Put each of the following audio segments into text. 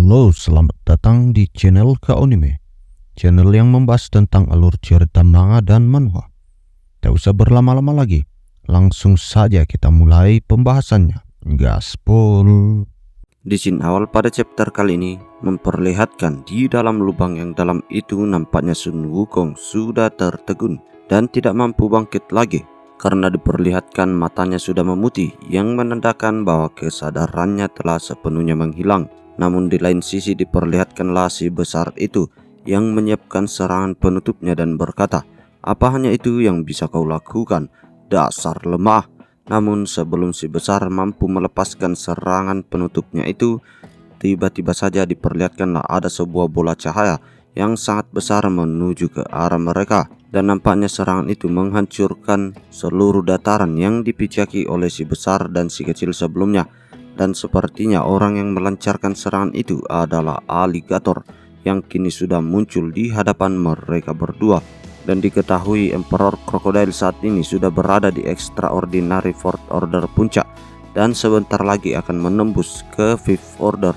Halo, selamat datang di channel Kaonime, channel yang membahas tentang alur cerita manga dan manhwa. Tak usah berlama-lama lagi, langsung saja kita mulai pembahasannya. Gaspol. Di scene awal pada chapter kali ini memperlihatkan di dalam lubang yang dalam itu nampaknya Sun Wukong sudah tertegun dan tidak mampu bangkit lagi karena diperlihatkan matanya sudah memutih yang menandakan bahwa kesadarannya telah sepenuhnya menghilang. Namun di lain sisi diperlihatkanlah si besar itu yang menyiapkan serangan penutupnya dan berkata, "Apa hanya itu yang bisa kau lakukan? Dasar lemah." Namun sebelum si besar mampu melepaskan serangan penutupnya itu, tiba-tiba saja diperlihatkanlah ada sebuah bola cahaya yang sangat besar menuju ke arah mereka. Dan nampaknya serangan itu menghancurkan seluruh dataran yang dipijaki oleh si besar dan si kecil sebelumnya. Dan sepertinya orang yang melancarkan serangan itu adalah aligator yang kini sudah muncul di hadapan mereka berdua. Dan diketahui Emperor Crocodile saat ini sudah berada di Extraordinary Fourth Order puncak dan sebentar lagi akan menembus ke Fifth Order.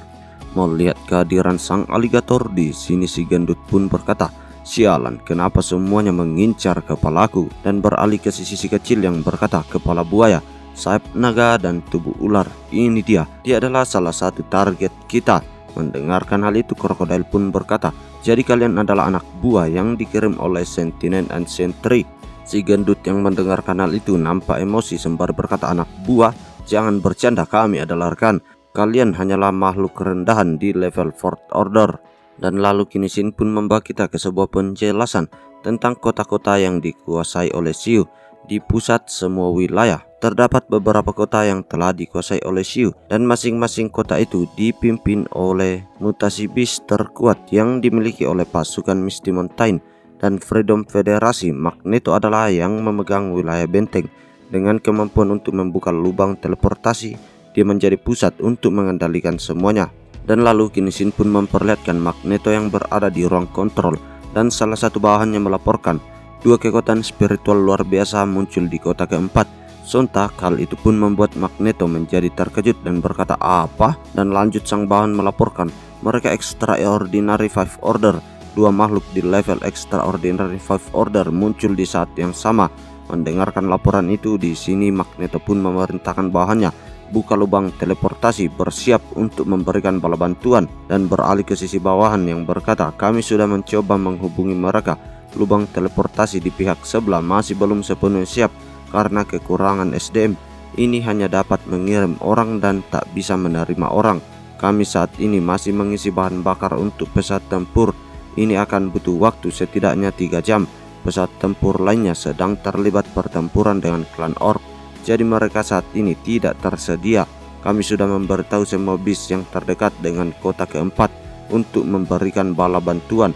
Melihat kehadiran sang aligator di sini, si gendut pun berkata, "Sialan, kenapa semuanya mengincar kepalaku?" Dan beralih ke sisi kecil yang berkata, "Kepala buaya, sayap naga dan tubuh ular, ini dia adalah salah satu target kita." Mendengarkan hal itu, Crocodile pun berkata, "Jadi kalian adalah anak buah yang dikirim oleh Sentinel and Sentry." Si gendut yang mendengarkan hal itu nampak emosi sembari berkata, "Anak buah, jangan bercanda, kami adalah rekan. Kalian hanyalah makhluk rendahan di level Fourth Order." Dan lalu kini Shin pun membawa kita ke sebuah penjelasan tentang kota-kota yang dikuasai oleh Xiu. Di pusat semua wilayah terdapat beberapa kota yang telah dikuasai oleh Xiu, dan masing-masing kota itu dipimpin oleh mutasi beast terkuat yang dimiliki oleh pasukan Misty Mountain dan Freedom Federasi. Magneto adalah yang memegang wilayah benteng dengan kemampuan untuk membuka lubang teleportasi. Dia menjadi pusat untuk mengendalikan semuanya. Dan lalu kini Shin pun memperlihatkan Magneto yang berada di ruang kontrol, dan salah satu bawahannya melaporkan dua kekuatan spiritual luar biasa muncul di kota keempat. Sontak hal itu pun membuat Magneto menjadi terkejut dan berkata, "Apa?" Dan lanjut sang bawahan melaporkan mereka Extraordinary Five Order. Dua makhluk di level Extraordinary Five Order muncul di saat yang sama. Mendengarkan laporan itu, di sini Magneto pun memerintahkan bawahannya buka lubang teleportasi, bersiap untuk memberikan bala bantuan. Dan beralih ke sisi bawahan yang berkata, "Kami sudah mencoba menghubungi mereka. Lubang teleportasi di pihak sebelah masih belum sepenuhnya siap karena kekurangan SDM. Ini hanya dapat mengirim orang dan tak bisa menerima orang. Kami saat ini masih mengisi bahan bakar untuk pesawat tempur. Ini akan butuh waktu setidaknya 3 jam. Pesawat tempur lainnya sedang terlibat pertempuran dengan klan Orc, jadi mereka saat ini tidak tersedia. Kami sudah memberitahu semua bis yang terdekat dengan kota keempat untuk memberikan bala bantuan."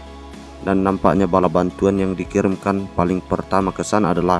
Dan nampaknya bala bantuan yang dikirimkan paling pertama ke sana adalah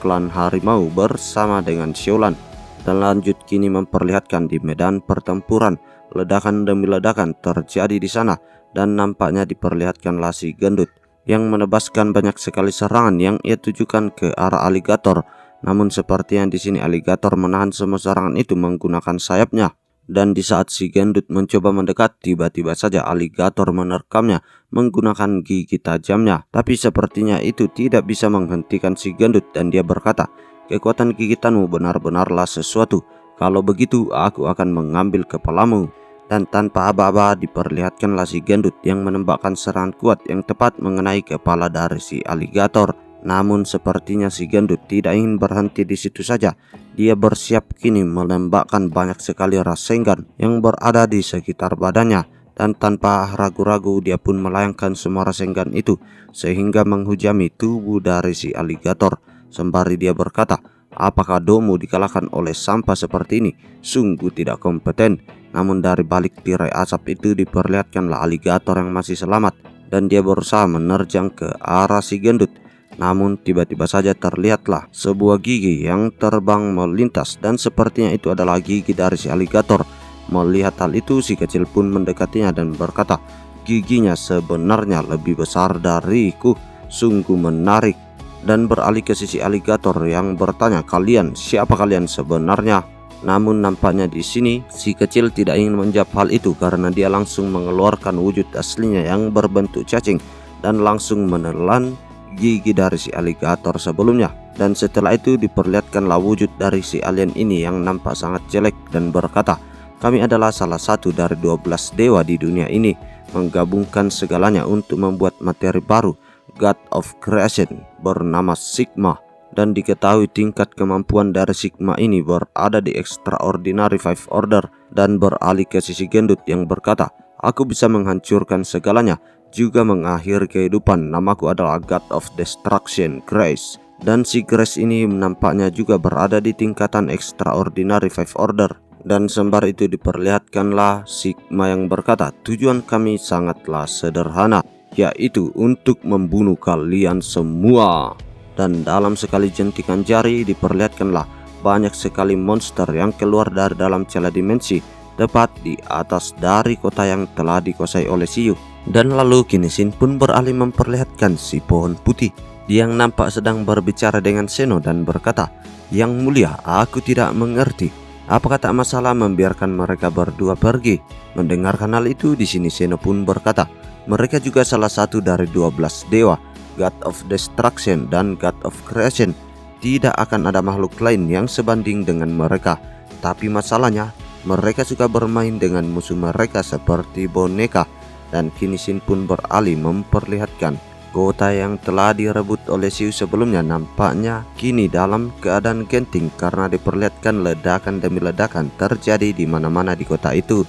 klan Harimau bersama dengan Xiaolan. Dan lanjut kini memperlihatkan di medan pertempuran, ledakan demi ledakan terjadi di sana, dan nampaknya diperlihatkanlah si gendut yang menebaskan banyak sekali serangan yang ia tujukan ke arah aligator. Namun seperti yang di sini aligator menahan semua serangan itu menggunakan sayapnya. Dan di saat si gendut mencoba mendekat, tiba-tiba saja aligator menerkamnya menggunakan gigi tajamnya. Tapi sepertinya itu tidak bisa menghentikan si gendut, dan dia berkata, "Kekuatan gigitanmu benar-benarlah sesuatu. Kalau begitu aku akan mengambil kepalamu." Dan tanpa aba-aba diperlihatkanlah si gendut yang menembakkan serangan kuat yang tepat mengenai kepala dari si aligator. Namun sepertinya si gendut tidak ingin berhenti di situ saja. Dia bersiap kini menembakkan banyak sekali Rasengan yang berada di sekitar badannya. Dan tanpa ragu-ragu dia pun melayangkan semua Rasengan itu sehingga menghujami tubuh dari si aligator. Sembari dia berkata, "Apakah Domu dikalahkan oleh sampah seperti ini? Sungguh tidak kompeten." Namun dari balik tirai asap itu diperlihatkanlah aligator yang masih selamat, dan dia berusaha menerjang ke arah si gendut. Namun tiba-tiba saja terlihatlah sebuah gigi yang terbang melintas, dan sepertinya itu adalah gigi dari si aligator. Melihat hal itu, si kecil pun mendekatinya dan berkata, "Giginya sebenarnya lebih besar dariku, sungguh menarik." Dan beralih ke sisi aligator yang bertanya, "Kalian, siapa kalian sebenarnya?" Namun nampaknya di sini si kecil tidak ingin menjawab hal itu karena dia langsung mengeluarkan wujud aslinya yang berbentuk cacing dan langsung menelan gigi dari si aligator sebelumnya. Dan setelah itu diperlihatkanlah wujud dari si alien ini yang nampak sangat jelek dan berkata, "Kami adalah salah satu dari 12 dewa di dunia ini, menggabungkan segalanya untuk membuat materi baru, God of Creation, bernama Sigma." Dan diketahui tingkat kemampuan dari Sigma ini berada di Extraordinary Five Order, dan beralih ke sisi gendut yang berkata, "Aku bisa menghancurkan segalanya, juga mengakhiri kehidupan. Namaku adalah God of Destruction, Grace." Dan si Grace ini nampaknya juga berada di tingkatan Extraordinary Five Order. Dan sembari itu diperlihatkanlah Sigma yang berkata, "Tujuan kami sangatlah sederhana, yaitu untuk membunuh kalian semua." Dan dalam sekali jentikan jari diperlihatkanlah banyak sekali monster yang keluar dari dalam celah dimensi, tepat di atas dari kota yang telah dikuasai oleh Siyu. Dan lalu kini Shin pun beralih memperlihatkan si pohon putih yang nampak sedang berbicara dengan Seno dan berkata, "Yang mulia, aku tidak mengerti. Apakah tak masalah membiarkan mereka berdua pergi?" Mendengarkan hal itu, di sini Seno pun berkata, "Mereka juga salah satu dari 12 dewa, God of Destruction dan God of Creation. Tidak akan ada makhluk lain yang sebanding dengan mereka. Tapi masalahnya, mereka suka bermain dengan musuh mereka seperti boneka." Dan kini Shin pun beralih memperlihatkan kota yang telah direbut oleh Siu sebelumnya nampaknya kini dalam keadaan genting karena diperlihatkan ledakan demi ledakan terjadi di mana-mana di kota itu.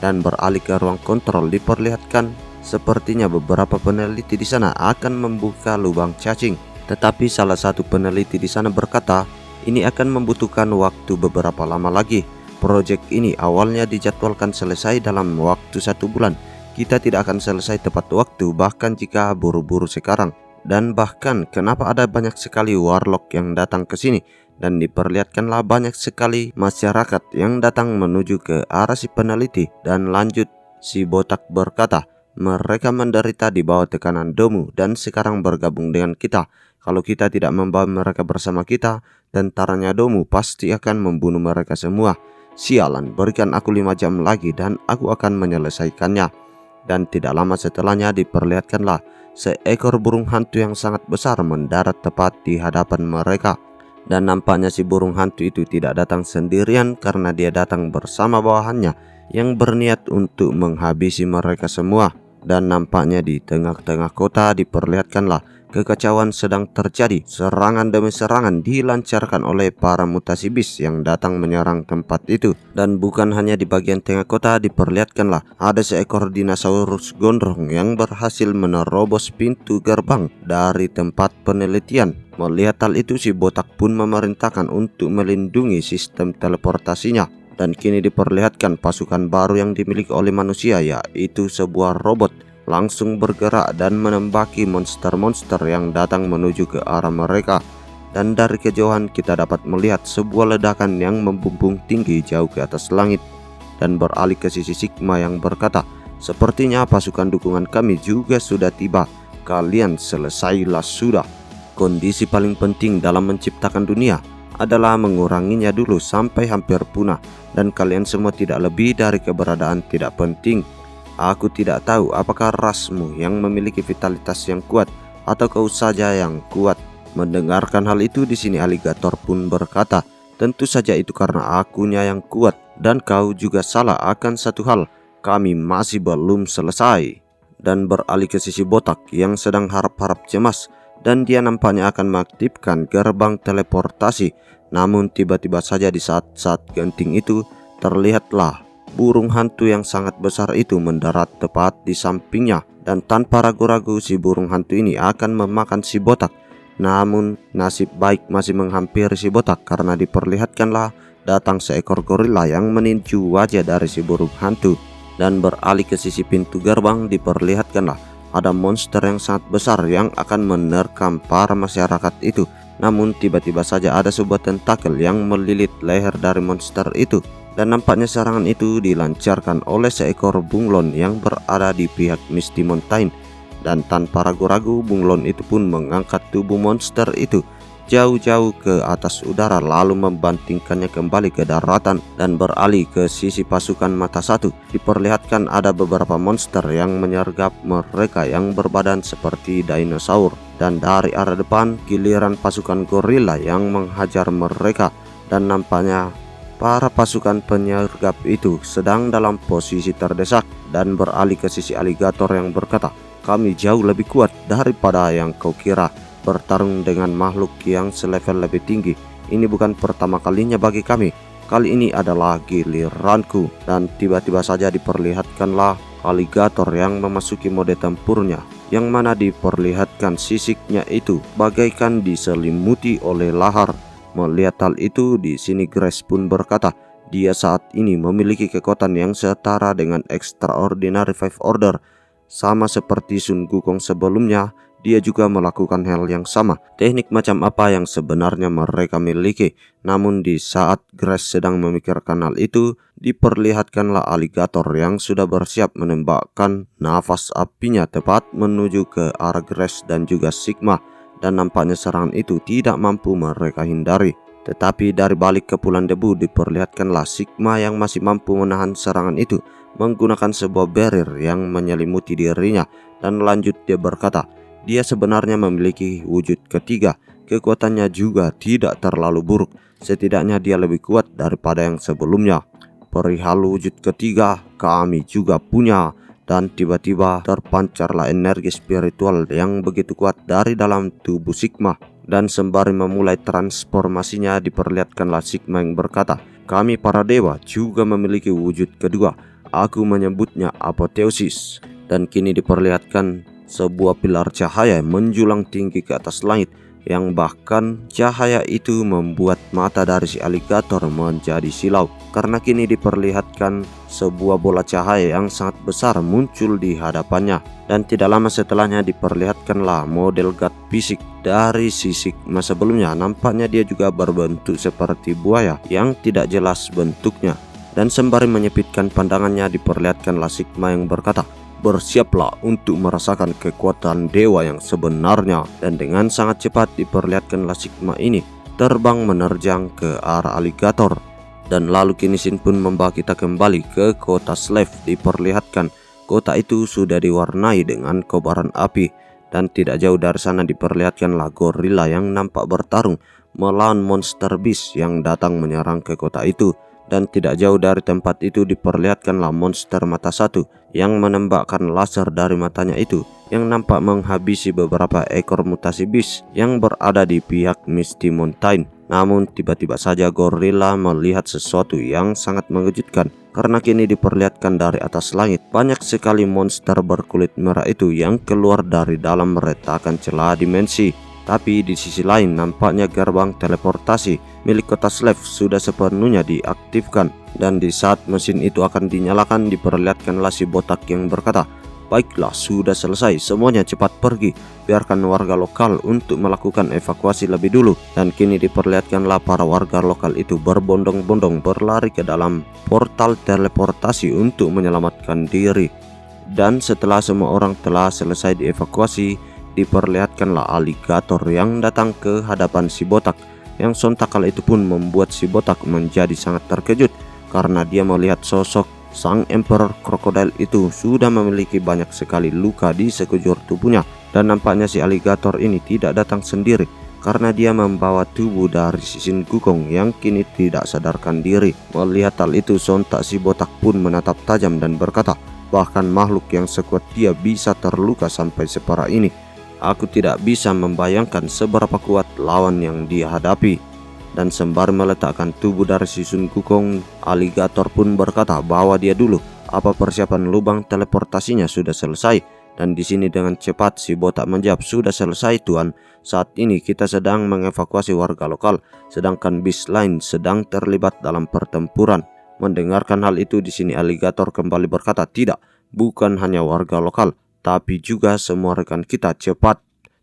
Dan beralih ke ruang kontrol diperlihatkan sepertinya beberapa peneliti di sana akan membuka lubang cacing. Tetapi salah satu peneliti di sana berkata, ini akan membutuhkan waktu beberapa lama lagi. Proyek ini awalnya dijadwalkan selesai dalam waktu 1 bulan. Kita tidak akan selesai tepat waktu bahkan jika buru-buru sekarang. Dan bahkan kenapa ada banyak sekali warlock yang datang ke sini. Dan diperlihatkanlah banyak sekali masyarakat yang datang menuju ke arah si peneliti. Dan lanjut si botak berkata, "Mereka menderita di bawah tekanan Domu dan sekarang bergabung dengan kita. Kalau kita tidak membawa mereka bersama kita, tentaranya Domu pasti akan membunuh mereka semua. Sialan, berikan aku 5 jam lagi dan aku akan menyelesaikannya." Dan tidak lama setelahnya diperlihatkanlah seekor burung hantu yang sangat besar mendarat tepat di hadapan mereka. Dan nampaknya si burung hantu itu tidak datang sendirian karena dia datang bersama bawahannya yang berniat untuk menghabisi mereka semua. Dan nampaknya di tengah-tengah kota diperlihatkanlah kekacauan sedang terjadi. Serangan demi serangan dilancarkan oleh para mutasi bis yang datang menyerang tempat itu. Dan bukan hanya di bagian tengah kota diperlihatkanlah ada seekor dinosaurus gondrong yang berhasil menerobos pintu gerbang dari tempat penelitian. Melihat hal itu si botak pun memerintahkan untuk melindungi sistem teleportasinya. Dan kini diperlihatkan pasukan baru yang dimiliki oleh manusia, yaitu sebuah robot, langsung bergerak dan menembaki monster-monster yang datang menuju ke arah mereka. Dan dari kejauhan kita dapat melihat sebuah ledakan yang membumbung tinggi jauh ke atas langit. Dan beralih ke sisi Sigma yang berkata, "Sepertinya pasukan dukungan kami juga sudah tiba. Kalian selesailah sudah. Kondisi paling penting dalam menciptakan dunia adalah menguranginya dulu sampai hampir punah. Dan kalian semua tidak lebih dari keberadaan tidak penting. Aku tidak tahu apakah rasmu yang memiliki vitalitas yang kuat atau kau saja yang kuat." Mendengarkan hal itu di sini aligator pun berkata, "Tentu saja itu karena akunya yang kuat. Dan kau juga salah akan satu hal, kami masih belum selesai." Dan beralih ke sisi botak yang sedang harap-harap cemas, dan dia nampaknya akan mengaktifkan gerbang teleportasi. Namun tiba-tiba saja di saat-saat genting itu terlihatlah burung hantu yang sangat besar itu mendarat tepat di sampingnya. Dan tanpa ragu-ragu si burung hantu ini akan memakan si botak. Namun nasib baik masih menghampiri si botak karena diperlihatkanlah datang seekor gorila yang meninju wajah dari si burung hantu. Dan beralih ke sisi pintu gerbang diperlihatkanlah ada monster yang sangat besar yang akan menerkam para masyarakat itu. Namun tiba-tiba saja ada sebuah tentakel yang melilit leher dari monster itu. Dan nampaknya serangan itu dilancarkan oleh seekor bunglon yang berada di pihak Misty Mountain. Dan tanpa ragu-ragu bunglon itu pun mengangkat tubuh monster itu jauh-jauh ke atas udara lalu membantingkannya kembali ke daratan dan beralih ke sisi pasukan mata satu. Diperlihatkan ada beberapa monster yang menyergap mereka yang berbadan seperti dinosaur, dan dari arah depan giliran pasukan gorila yang menghajar mereka, dan nampaknya para pasukan penyergap itu sedang dalam posisi terdesak dan beralih ke sisi aligator yang berkata, "Kami jauh lebih kuat daripada yang kau kira. Bertarung dengan makhluk yang selevel lebih tinggi ini bukan pertama kalinya bagi kami. Kali ini adalah giliranku." Dan tiba-tiba saja diperlihatkanlah aligator yang memasuki mode tempurnya, yang mana diperlihatkan sisiknya itu bagaikan diselimuti oleh lahar. Melihat hal itu, di sini Grace pun berkata, dia saat ini memiliki kekuatan yang setara dengan Extraordinary Five Order. Sama seperti Sun Wukong sebelumnya, dia juga melakukan hal yang sama. Teknik macam apa yang sebenarnya mereka miliki? Namun di saat Grace sedang memikirkan hal itu, diperlihatkanlah aligator yang sudah bersiap menembakkan nafas apinya tepat menuju ke arah Grace dan juga Sigma. Dan nampaknya serangan itu tidak mampu mereka hindari. Tetapi dari balik kepulan debu diperlihatkanlah Sigma yang masih mampu menahan serangan itu menggunakan sebuah barrier yang menyelimuti dirinya. Dan lanjut dia berkata, dia sebenarnya memiliki wujud ketiga. Kekuatannya juga tidak terlalu buruk. Setidaknya dia lebih kuat daripada yang sebelumnya. Perihal wujud ketiga kami juga punya. Dan tiba-tiba terpancarlah energi spiritual yang begitu kuat dari dalam tubuh Sigma. Dan sembari memulai transformasinya diperlihatkanlah Sigma yang berkata, kami para dewa juga memiliki wujud kedua. Aku menyebutnya apoteosis. Dan kini diperlihatkan sebuah pilar cahaya menjulang tinggi ke atas langit, yang bahkan cahaya itu membuat mata dari si aligator menjadi silau, karena kini diperlihatkan sebuah bola cahaya yang sangat besar muncul di hadapannya. Dan tidak lama setelahnya diperlihatkanlah model god fisik dari si Sigma sebelumnya. Nampaknya dia juga berbentuk seperti buaya yang tidak jelas bentuknya. Dan sembari menyipitkan pandangannya diperlihatkanlah Sigma yang berkata, bersiaplah untuk merasakan kekuatan dewa yang sebenarnya. Dan dengan sangat cepat diperlihatkanlah Sigma ini terbang menerjang ke arah aligator. Dan lalu kini Shin pun membawa kita kembali ke kota Slave. Diperlihatkan kota itu sudah diwarnai dengan kobaran api. Dan tidak jauh dari sana diperlihatkanlah gorila yang nampak bertarung melawan monster beast yang datang menyerang ke kota itu. Dan tidak jauh dari tempat itu diperlihatkanlah monster mata satu yang menembakkan laser dari matanya itu, yang nampak menghabisi beberapa ekor mutasi beast yang berada di pihak Misty Mountain. Namun tiba-tiba saja gorila melihat sesuatu yang sangat mengejutkan, karena kini diperlihatkan dari atas langit banyak sekali monster berkulit merah itu yang keluar dari dalam retakan celah dimensi. Tapi di sisi lain nampaknya gerbang teleportasi milik kota Slave sudah sepenuhnya diaktifkan. Dan di saat mesin itu akan dinyalakan diperlihatkanlah si botak yang berkata, baiklah, sudah selesai, semuanya cepat pergi. Biarkan warga lokal untuk melakukan evakuasi lebih dulu. Dan kini diperlihatkanlah para warga lokal itu berbondong-bondong berlari ke dalam portal teleportasi untuk menyelamatkan diri. Dan setelah semua orang telah selesai dievakuasi, diperlihatkanlah aligator yang datang ke hadapan si botak, yang sontak kala itu pun membuat si botak menjadi sangat terkejut, karena dia melihat sosok sang Emperor Crocodile itu sudah memiliki banyak sekali luka di sekujur tubuhnya. Dan nampaknya si aligator ini tidak datang sendiri, karena dia membawa tubuh dari Shin Wukong yang kini tidak sadarkan diri. Melihat hal itu, sontak si botak pun menatap tajam dan berkata, bahkan makhluk yang sekuat dia bisa terluka sampai separah ini. Aku tidak bisa membayangkan seberapa kuat lawan yang dia hadapi. Dan sembari meletakkan tubuh dari si Sun Wukong, aligator pun berkata bahwa dia dulu, apa persiapan lubang teleportasinya sudah selesai. Dan di sini dengan cepat si botak menjawab, sudah selesai tuan. Saat ini kita sedang mengevakuasi warga lokal, sedangkan beast lain sedang terlibat dalam pertempuran. Mendengarkan hal itu, di sini aligator kembali berkata, tidak, bukan hanya warga lokal, tapi juga semua rekan kita.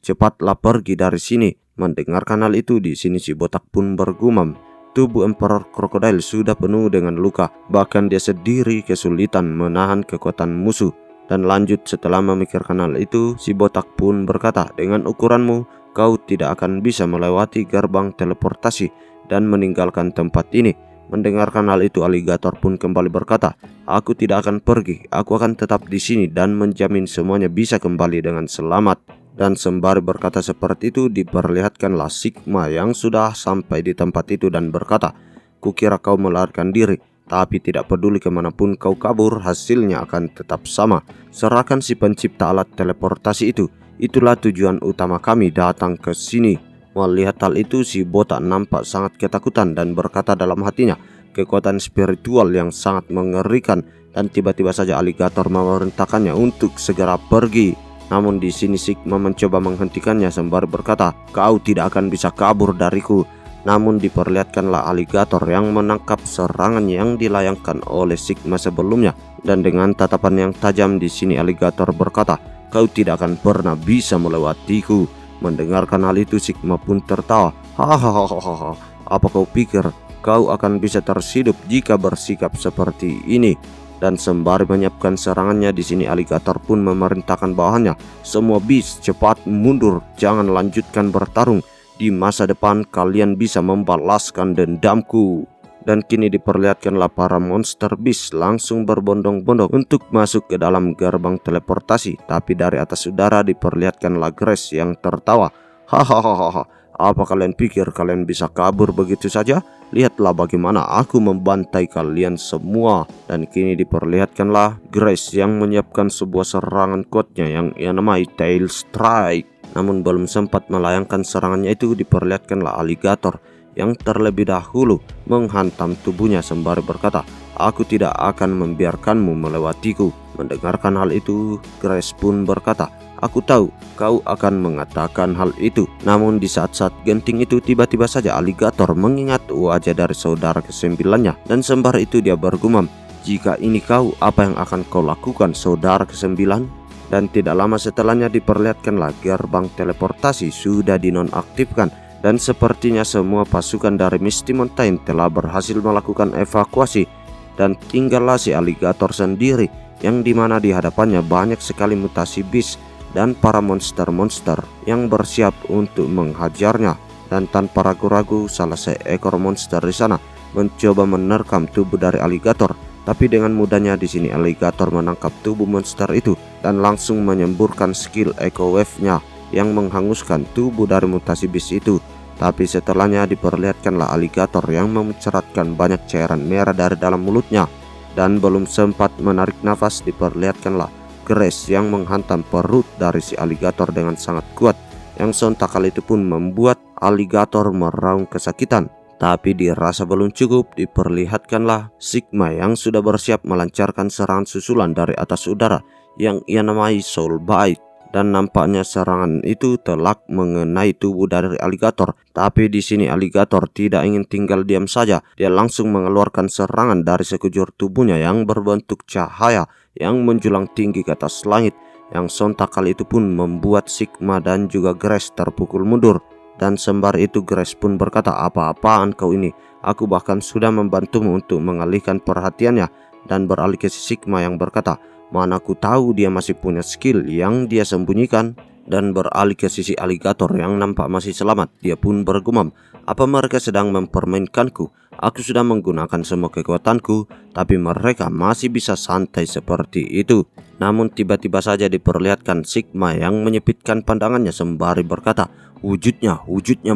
Cepatlah pergi dari sini. Mendengarkan hal itu, di sini si botak pun bergumam, tubuh Emperor Crocodile sudah penuh dengan luka, bahkan dia sendiri kesulitan menahan kekuatan musuh. Dan lanjut setelah memikirkan hal itu, si botak pun berkata, dengan ukuranmu kau tidak akan bisa melewati gerbang teleportasi dan meninggalkan tempat ini. Mendengarkan hal itu, aligator pun kembali berkata, aku tidak akan pergi, aku akan tetap di sini dan menjamin semuanya bisa kembali dengan selamat. Dan sembari berkata seperti itu, diperlihatkanlah Sigma yang sudah sampai di tempat itu dan berkata, kukira kau melarikan diri, tapi tidak peduli kemanapun kau kabur, hasilnya akan tetap sama. Serahkan si pencipta alat teleportasi itu. Itulah tujuan utama kami datang ke sini. Melihat hal itu, si botak nampak sangat ketakutan dan berkata dalam hatinya, kekuatan spiritual yang sangat mengerikan. Dan tiba-tiba saja aligator memerintahkannya untuk segera pergi. Namun di sini Sigma mencoba menghentikannya sembari berkata, kau tidak akan bisa kabur dariku. Namun diperlihatkanlah aligator yang menangkap serangan yang dilayangkan oleh Sigma sebelumnya. Dan dengan tatapan yang tajam di sini aligator berkata, kau tidak akan pernah bisa melewatiku. Mendengarkan hal itu Sigma pun tertawa. Hahaha, apa kau pikir kau akan bisa terhidup jika bersikap seperti ini? Dan sembari menyiapkan serangannya, di sini aligator pun memerintahkan bawahannya, semua bis cepat mundur, jangan lanjutkan bertarung. Di masa depan kalian bisa membalaskan dendamku. Dan kini diperlihatkanlah para monster bis langsung berbondong-bondong untuk masuk ke dalam gerbang teleportasi. Tapi dari atas udara diperlihatkanlah Grace yang tertawa. Hahaha, apa kalian pikir kalian bisa kabur begitu saja? Lihatlah bagaimana aku membantai kalian semua. Dan kini diperlihatkanlah Grace yang menyiapkan sebuah serangan kuatnya yang ia namai Tail Strike. Namun belum sempat melayangkan serangannya itu, diperlihatkanlah aligator yang terlebih dahulu menghantam tubuhnya sembari berkata, aku tidak akan membiarkanmu melewatiku. Mendengarkan hal itu, Grace pun berkata, aku tahu kau akan mengatakan hal itu. Namun di saat-saat genting itu, tiba-tiba saja aligator mengingat wajah dari saudara kesembilannya. Dan sembari itu dia bergumam, jika ini kau, apa yang akan kau lakukan saudara kesembilan? Dan tidak lama setelahnya diperlihatkanlah gerbang teleportasi sudah dinonaktifkan. Dan sepertinya semua pasukan dari Misty Mountain telah berhasil melakukan evakuasi. Dan tinggallah si aligator sendiri, yang dimana di hadapannya banyak sekali mutasi bis dan para monster-monster yang bersiap untuk menghajarnya. Dan tanpa ragu-ragu salah seekor monster di sana mencoba menerkam tubuh dari aligator. Tapi dengan mudahnya di sini aligator menangkap tubuh monster itu dan langsung menyemburkan skill Echo Wave-nya yang menghanguskan tubuh dari mutasi bis itu. Tapi setelahnya diperlihatkanlah aligator yang memuncratkan banyak cairan merah dari dalam mulutnya. Dan belum sempat menarik nafas, diperlihatkanlah Grace yang menghantam perut dari si aligator dengan sangat kuat, yang sontak kali itu pun membuat aligator meraung kesakitan. Tapi dirasa belum cukup, diperlihatkanlah Sigma yang sudah bersiap melancarkan serangan susulan dari atas udara yang ia namai Soul Bite. Dan nampaknya serangan itu telak mengenai tubuh dari aligator. Tapi di sini aligator tidak ingin tinggal diam saja. Dia langsung mengeluarkan serangan dari sekujur tubuhnya yang berbentuk cahaya yang menjulang tinggi ke atas langit, yang sontak kali itu pun membuat Sigma dan juga Grace terpukul mundur. Dan sembari itu Grace pun berkata, apa-apaan kau ini? Aku bahkan sudah membantumu untuk mengalihkan perhatiannya. Dan beralih ke si Sigma yang berkata, mana aku tahu dia masih punya skill yang dia sembunyikan. Dan beralih ke sisi aligator yang nampak masih selamat, dia pun bergumam, apa mereka sedang mempermainkanku? Aku sudah menggunakan semua kekuatanku, tapi mereka masih bisa santai seperti itu. Namun tiba-tiba saja diperlihatkan Sigma yang menyipitkan pandangannya sembari berkata, wujudnya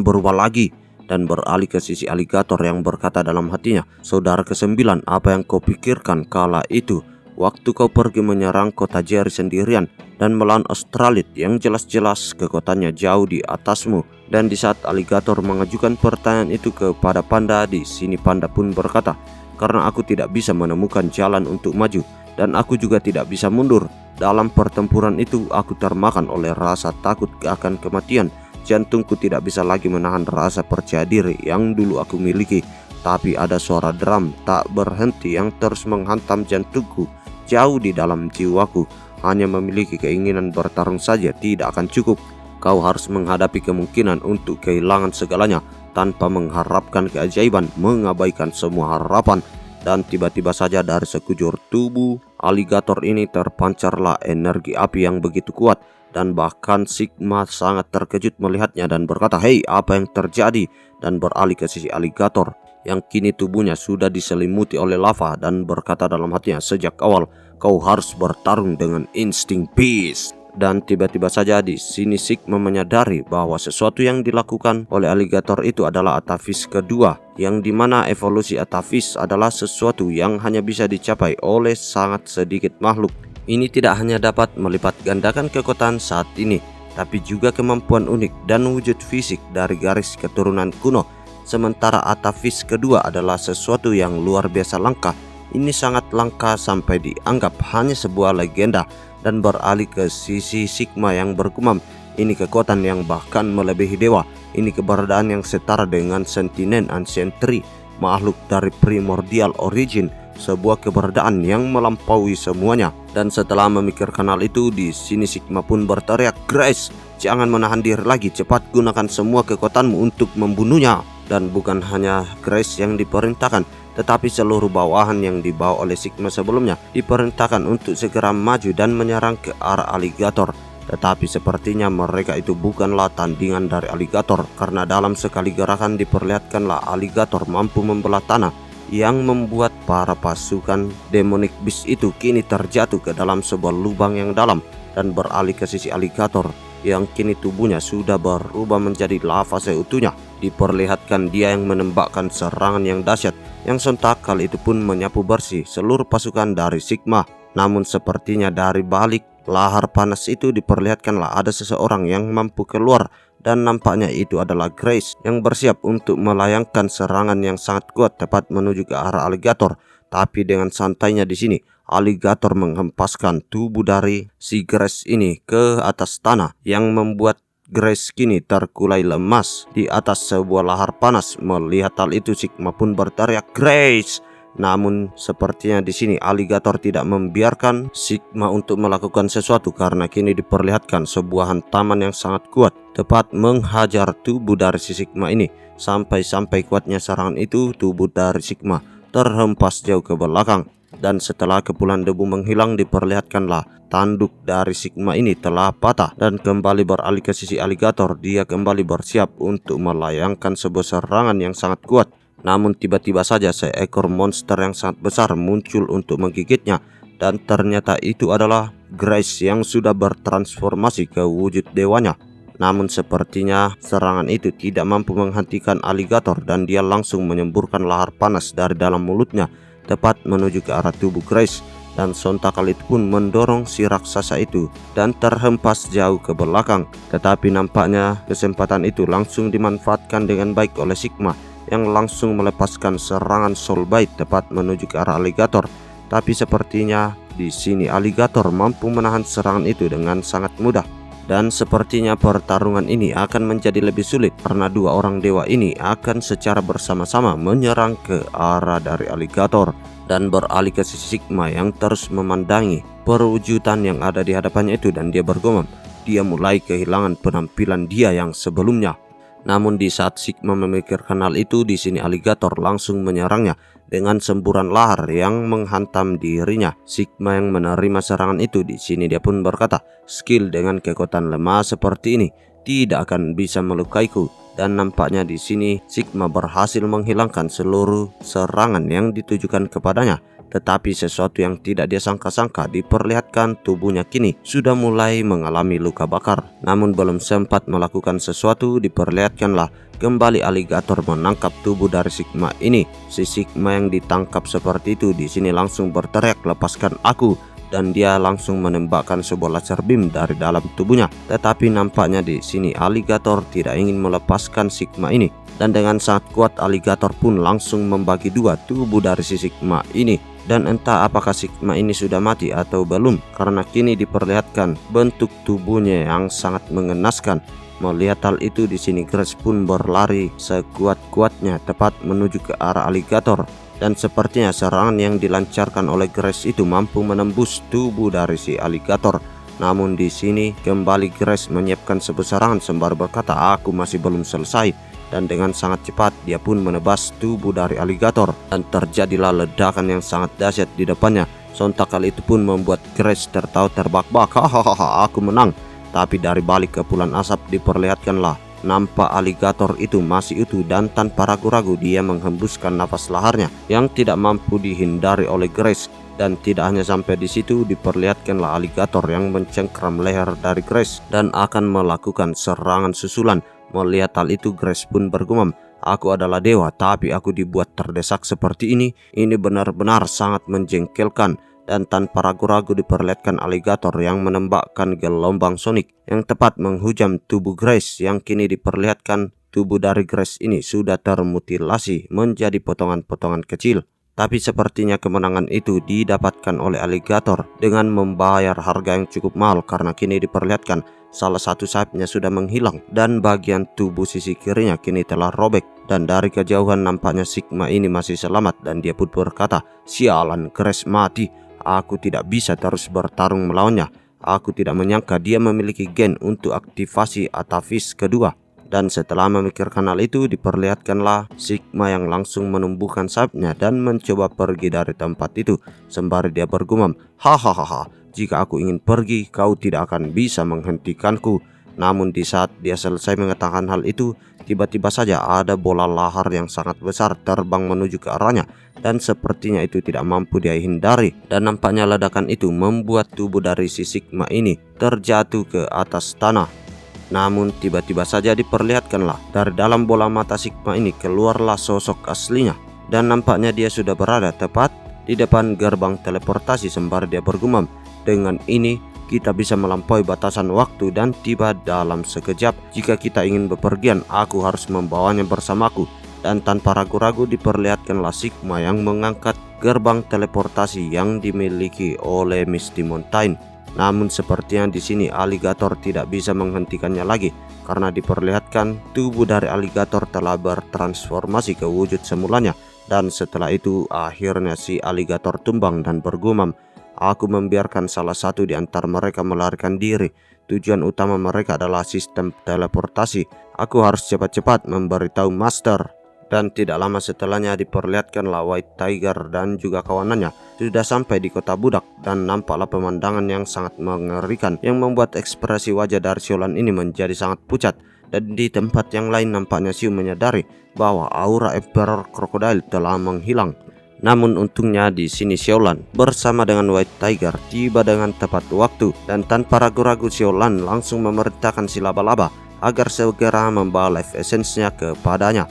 berubah lagi. Dan beralih ke sisi aligator yang berkata dalam hatinya, saudara kesembilan, apa yang kau pikirkan kala itu? Waktu kau pergi menyerang kota Jerry sendirian dan melawan Australit yang jelas-jelas kekuatannya jauh di atasmu. Dan di saat aligator mengajukan pertanyaan itu kepada panda, di sini panda pun berkata, karena aku tidak bisa menemukan jalan untuk maju dan aku juga tidak bisa mundur. Dalam pertempuran itu aku termakan oleh rasa takut akan kematian. Jantungku tidak bisa lagi menahan rasa percaya diri yang dulu aku miliki. Tapi ada suara drum tak berhenti yang terus menghantam jantungku. Jauh di dalam jiwaku, hanya memiliki keinginan bertarung saja tidak akan cukup. Kau harus menghadapi kemungkinan untuk kehilangan segalanya tanpa mengharapkan keajaiban, mengabaikan semua harapan. Dan tiba-tiba saja dari sekujur tubuh aligator ini terpancarlah energi api yang begitu kuat, dan bahkan Sigma sangat terkejut melihatnya dan berkata, "Hei, apa yang terjadi?" Dan beralih ke sisi aligator yang kini tubuhnya sudah diselimuti oleh lava dan berkata dalam hatinya, "Sejak awal kau harus bertarung dengan insting beast." Dan tiba-tiba saja di sini Sigma menyadari bahwa sesuatu yang dilakukan oleh aligator itu adalah atavis kedua, yang dimana evolusi atavis adalah sesuatu yang hanya bisa dicapai oleh sangat sedikit makhluk. Ini tidak hanya dapat melipat gandakan kekuatan saat ini, tapi juga kemampuan unik dan wujud fisik dari garis keturunan kuno. Sementara atavis kedua adalah sesuatu yang luar biasa langka. Ini sangat langka sampai dianggap hanya sebuah legenda. Dan beralih ke sisi Sigma yang bergumam, "Ini kekuatan yang bahkan melebihi dewa. Ini keberadaan yang setara dengan Sentinen Ancient Tree, makhluk dari primordial origin, sebuah keberadaan yang melampaui semuanya." Dan setelah memikirkan hal itu, di sini Sigma pun berteriak, "Grace, jangan menahan diri lagi, cepat gunakan semua kekuatanmu untuk membunuhnya." Dan bukan hanya Grace yang diperintahkan, tetapi seluruh bawahan yang dibawa oleh Sigma sebelumnya diperintahkan untuk segera maju dan menyerang ke arah aligator. Tetapi sepertinya mereka itu bukanlah tandingan dari aligator, karena dalam sekali gerakan diperlihatkanlah aligator mampu membelah tanah, yang membuat para pasukan demonic beast itu kini terjatuh ke dalam sebuah lubang yang dalam. Dan beralih ke sisi aligator yang kini tubuhnya sudah berubah menjadi lava seutuhnya, diperlihatkan dia yang menembakkan serangan yang dahsyat, yang sontak kali itu pun menyapu bersih seluruh pasukan dari Sigma. Namun sepertinya dari balik lahar panas itu diperlihatkanlah ada seseorang yang mampu keluar, dan nampaknya itu adalah Grace yang bersiap untuk melayangkan serangan yang sangat kuat tepat menuju ke arah aligator. Tapi dengan santainya di sini aligator menghempaskan tubuh dari si Grace ini ke atas tanah, yang membuat Grace kini terkulai lemas di atas sebuah lahar panas. Melihat hal itu, Sigma pun berteriak, "Grace!" Namun sepertinya di sini aligator tidak membiarkan Sigma untuk melakukan sesuatu, karena kini diperlihatkan sebuah hantaman yang sangat kuat tepat menghajar tubuh dari si Sigma ini. Sampai-sampai kuatnya serangan itu, tubuh dari Sigma terhempas jauh ke belakang. Dan setelah kepulan debu menghilang, diperlihatkanlah tanduk dari Sigma ini telah patah. Dan kembali beralih ke sisi aligator, dia kembali bersiap untuk melayangkan sebuah serangan yang sangat kuat. Namun tiba-tiba saja seekor monster yang sangat besar muncul untuk menggigitnya. Dan ternyata itu adalah Grace yang sudah bertransformasi ke wujud dewanya. Namun sepertinya serangan itu tidak mampu menghentikan aligator, dan dia langsung menyemburkan lahar panas dari dalam mulutnya tepat menuju ke arah tubuh Grace. Dan sontak hal itu pun mendorong si raksasa itu dan terhempas jauh ke belakang. Tetapi nampaknya kesempatan itu langsung dimanfaatkan dengan baik oleh Sigma, yang langsung melepaskan serangan Soul Bite tepat menuju ke arah aligator. Tapi sepertinya di sini aligator mampu menahan serangan itu dengan sangat mudah. Dan sepertinya pertarungan ini akan menjadi lebih sulit, karena dua orang dewa ini akan secara bersama-sama menyerang ke arah dari aligator. Dan beralih ke sisi Sigma yang terus memandangi perwujudan yang ada di hadapannya itu, dan dia bergumam, dia mulai kehilangan penampilan dia yang sebelumnya. Namun di saat Sigma memikirkan hal itu, di sini aligator langsung menyerangnya dengan semburan lahar yang menghantam dirinya. Sigma yang menerima serangan itu, di sini dia pun berkata, "Skill dengan kekuatan lemah seperti ini tidak akan bisa melukaiku." Dan nampaknya di sini Sigma berhasil menghilangkan seluruh serangan yang ditujukan kepadanya. Tetapi sesuatu yang tidak dia sangka-sangka diperlihatkan, tubuhnya kini sudah mulai mengalami luka bakar. Namun belum sempat melakukan sesuatu, diperlihatkanlah kembali aligator menangkap tubuh dari Sigma ini. Si Sigma yang ditangkap seperti itu di sini langsung berteriak, "Lepaskan aku!" Dan dia langsung menembakkan sebuah laser beam dari dalam tubuhnya. Tetapi nampaknya di sini aligator tidak ingin melepaskan Sigma ini. Dan dengan sangat kuat aligator pun langsung membagi dua tubuh dari si Sigma ini. Dan entah apakah Sigma ini sudah mati atau belum, karena kini diperlihatkan bentuk tubuhnya yang sangat mengenaskan. Melihat hal itu, di sini Grace pun berlari sekuat-kuatnya tepat menuju ke arah aligator. Dan sepertinya serangan yang dilancarkan oleh Grace itu mampu menembus tubuh dari si aligator. Namun di sini kembali Grace menyiapkan sebuah serangan sembari berkata, "Aku masih belum selesai." Dan dengan sangat cepat dia pun menebas tubuh dari aligator, dan terjadilah ledakan yang sangat dahsyat di depannya. Sontak hal itu pun membuat Grace tertawa terbahak-bahak. Hahaha, aku menang. Tapi dari balik kepulan asap diperlihatkanlah nampak aligator itu masih utuh, dan tanpa ragu-ragu dia menghembuskan nafas laharnya yang tidak mampu dihindari oleh Grace. Dan tidak hanya sampai di situ, diperlihatkanlah aligator yang mencengkram leher dari Grace dan akan melakukan serangan susulan. Melihat hal itu, Grace pun bergumam, "Aku adalah dewa, tapi aku dibuat terdesak seperti ini. Ini benar-benar sangat menjengkelkan." Dan tanpa ragu-ragu diperlihatkan aligator yang menembakkan gelombang sonik yang tepat menghujam tubuh Grace, yang kini diperlihatkan tubuh dari Grace ini sudah termutilasi menjadi potongan-potongan kecil. Tapi sepertinya kemenangan itu didapatkan oleh aligator dengan membayar harga yang cukup mahal, karena kini diperlihatkan salah satu sayapnya sudah menghilang dan bagian tubuh sisi kirinya kini telah robek. Dan dari kejauhan nampaknya Sigma ini masih selamat, dan dia pun berkata, "Sialan, Grace mati. Aku tidak bisa terus bertarung melawannya. Aku tidak menyangka dia memiliki gen untuk aktivasi atavis kedua." Dan setelah memikirkan hal itu, diperlihatkanlah Sigma yang langsung menumbuhkan sayapnya dan mencoba pergi dari tempat itu, sembari dia bergumam, "Hahaha, jika aku ingin pergi, kau tidak akan bisa menghentikanku." Namun di saat dia selesai mengatakan hal itu, tiba-tiba saja ada bola lahar yang sangat besar terbang menuju ke arahnya, dan sepertinya itu tidak mampu dia hindari. Dan nampaknya ledakan itu membuat tubuh dari si Sigma ini terjatuh ke atas tanah. Namun tiba-tiba saja diperlihatkanlah dari dalam bola mata Sigma ini keluarlah sosok aslinya, dan nampaknya dia sudah berada tepat di depan gerbang teleportasi, sembari dia bergumam, "Dengan ini kita bisa melampaui batasan waktu dan tiba dalam sekejap. Jika kita ingin bepergian, aku harus membawanya bersamaku." Dan tanpa ragu-ragu diperlihatkanlah Sigma yang mengangkat gerbang teleportasi yang dimiliki oleh Misty Mountain. Namun sepertinya di sini aligator tidak bisa menghentikannya lagi, karena diperlihatkan tubuh dari aligator telah bertransformasi ke wujud semulanya. Dan setelah itu akhirnya si aligator tumbang dan bergumam, "Aku membiarkan salah satu di antara mereka melarikan diri. Tujuan utama mereka adalah sistem teleportasi. Aku harus cepat-cepat memberitahu Master." Dan tidak lama setelahnya diperlihatkanlah White Tiger dan juga kawanannya sudah sampai di kota budak, dan nampaklah pemandangan yang sangat mengerikan yang membuat ekspresi wajah dari Siolan ini menjadi sangat pucat. Dan di tempat yang lain nampaknya Xiu menyadari bahwa aura Emperor Crocodile telah menghilang. Namun untungnya di sini Siolan bersama dengan White Tiger tiba dengan tepat waktu, dan tanpa ragu-ragu Siolan langsung memerintahkan si laba-laba agar segera membawa life essence-nya kepadanya.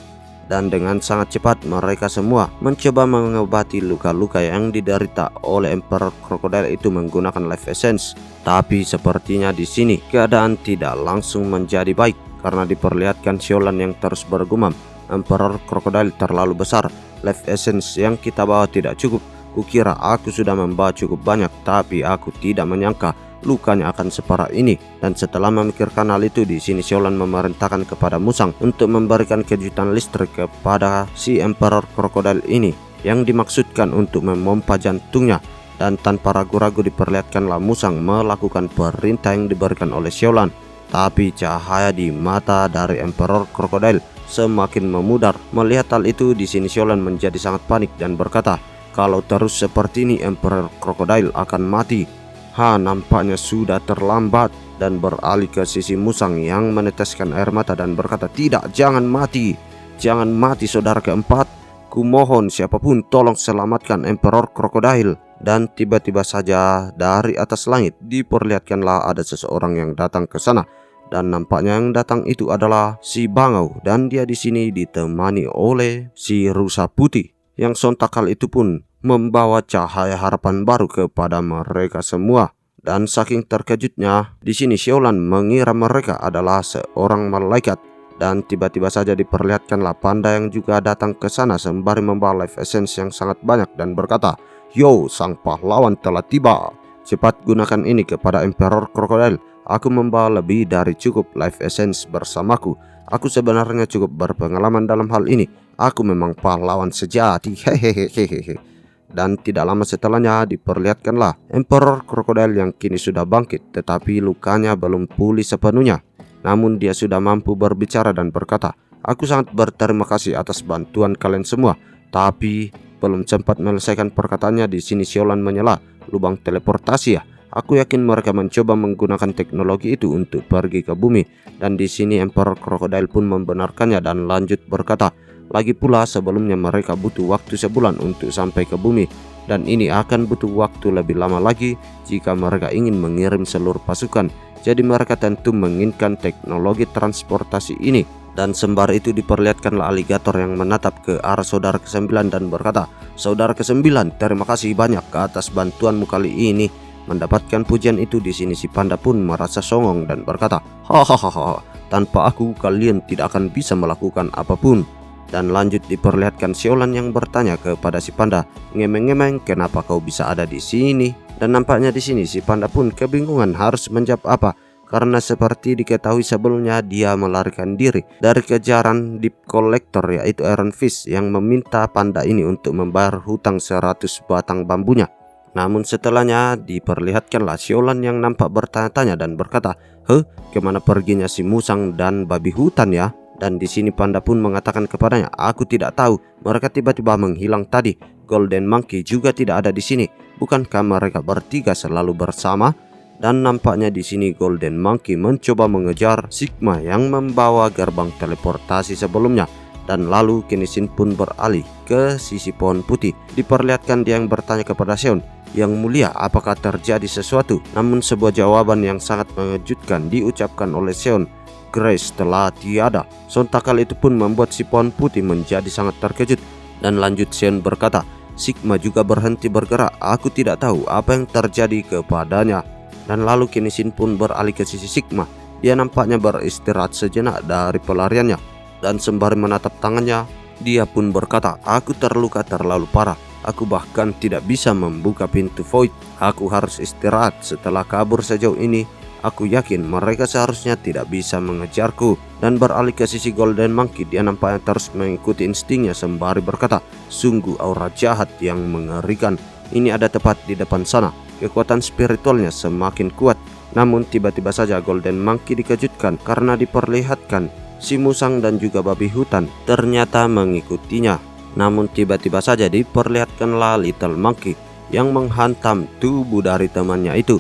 Dan dengan sangat cepat mereka semua mencoba mengobati luka-luka yang diderita oleh Emperor Crocodile itu menggunakan life essence. Tapi sepertinya di sini keadaan tidak langsung menjadi baik, karena diperlihatkan Siolan yang terus bergumam, "Emperor Crocodile terlalu besar. Life essence yang kita bawa tidak cukup. Kukira aku sudah membawa cukup banyak, tapi aku tidak menyangka lukanya akan separah ini." Dan setelah memikirkan hal itu, di sini Siolan memerintahkan kepada Musang untuk memberikan kejutan listrik kepada si Emperor Crocodile ini, yang dimaksudkan untuk memompa jantungnya. Dan tanpa ragu-ragu diperlihatkanlah Musang melakukan perintah yang diberikan oleh Siolan. Tapi cahaya di mata dari Emperor Crocodile semakin memudar. Melihat hal itu, di sini Siolan menjadi sangat panik dan berkata, "Kalau terus seperti ini Emperor Crocodile akan mati." Nampaknya sudah terlambat, dan beralih ke sisi Musang yang meneteskan air mata dan berkata, "Tidak, jangan mati. Jangan mati saudara keempat. Kumohon siapapun tolong selamatkan Emperor Crocodile." Dan tiba-tiba saja dari atas langit diperlihatkanlah ada seseorang yang datang ke sana. Dan nampaknya yang datang itu adalah si Bangau, dan dia di sini ditemani oleh si Rusa Putih, yang sontak hal itu pun membawa cahaya harapan baru kepada mereka semua. Dan saking terkejutnya, di sini Siolan mengira mereka adalah seorang malaikat. Dan tiba-tiba saja diperlihatkanlah panda yang juga datang ke sana sembari membawa life essence yang sangat banyak dan berkata, "Yo, sang pahlawan telah tiba. Cepat gunakan ini kepada Emperor Crocodile. Aku membawa lebih dari cukup life essence bersamaku. Aku sebenarnya cukup berpengalaman dalam hal ini. Aku memang pahlawan sejati. Hehehehehe." Dan tidak lama setelahnya diperlihatkanlah Emperor Crocodile yang kini sudah bangkit, tetapi lukanya belum pulih sepenuhnya. Namun dia sudah mampu berbicara dan berkata, "Aku sangat berterima kasih atas bantuan kalian semua." Tapi belum sempat menyelesaikan perkataannya, di sini Siolan menyela, lubang teleportasi ya. Aku yakin mereka mencoba menggunakan teknologi itu untuk pergi ke bumi. Dan di sini Emperor Crocodile pun membenarkannya dan lanjut berkata, lagi pula sebelumnya mereka butuh waktu sebulan untuk sampai ke bumi. Dan ini akan butuh waktu lebih lama lagi jika mereka ingin mengirim seluruh pasukan. Jadi mereka tentu menginginkan teknologi transportasi ini. Dan sembari itu diperlihatkanlah aligator yang menatap ke arah saudara ke-9 dan berkata, saudara ke-9, terima kasih banyak ke atas bantuanmu kali ini. Mendapatkan pujian itu di sini si panda pun merasa songong dan berkata, hahaha, tanpa aku kalian tidak akan bisa melakukan apapun. Dan lanjut diperlihatkan siolan yang bertanya kepada si panda, ngemeng-ngemeng, kenapa kau bisa ada di sini? Dan nampaknya di sini si panda pun kebingungan harus menjawab apa, karena seperti diketahui sebelumnya dia melarikan diri dari kejaran deep collector yaitu Iron Fist yang meminta panda ini untuk membayar hutang 100 batang bambunya. Namun setelahnya diperlihatkanlah siolan yang nampak bertanya-tanya dan berkata, kemana perginya si musang dan babi hutan ya? Dan di sini panda pun mengatakan kepadanya, aku tidak tahu, mereka tiba-tiba menghilang tadi. Golden Monkey juga tidak ada di sini. Bukankah mereka bertiga selalu bersama? Dan nampaknya di sini Golden Monkey mencoba mengejar Sigma yang membawa gerbang teleportasi sebelumnya. Dan lalu kini Shin pun beralih ke sisi pohon putih. Diperlihatkan dia yang bertanya kepada Seon, yang mulia, apakah terjadi sesuatu? Namun sebuah jawaban yang sangat mengejutkan diucapkan oleh Seon, Grace telah tiada. Sontak hal itu pun membuat si pohon putih menjadi sangat terkejut. Dan lanjut Seon berkata, Sigma juga berhenti bergerak. Aku tidak tahu apa yang terjadi kepadanya. Dan lalu kini Shin pun beralih ke sisi Sigma. Dia nampaknya beristirahat sejenak dari pelariannya. Dan sembari menatap tangannya, dia pun berkata, aku terluka terlalu parah. Aku bahkan tidak bisa membuka pintu void. Aku harus istirahat. Setelah kabur sejauh ini, aku yakin mereka seharusnya tidak bisa mengejarku. Dan beralih ke sisi Golden Monkey, dia nampaknya terus mengikuti instingnya sembari berkata, sungguh aura jahat yang mengerikan. Ini ada tepat di depan sana. Kekuatan spiritualnya semakin kuat. Namun tiba-tiba saja Golden Monkey dikejutkan karena diperlihatkan si musang dan juga babi hutan ternyata mengikutinya. Namun tiba-tiba saja diperlihatkanlah Little Monkey yang menghantam tubuh dari temannya itu.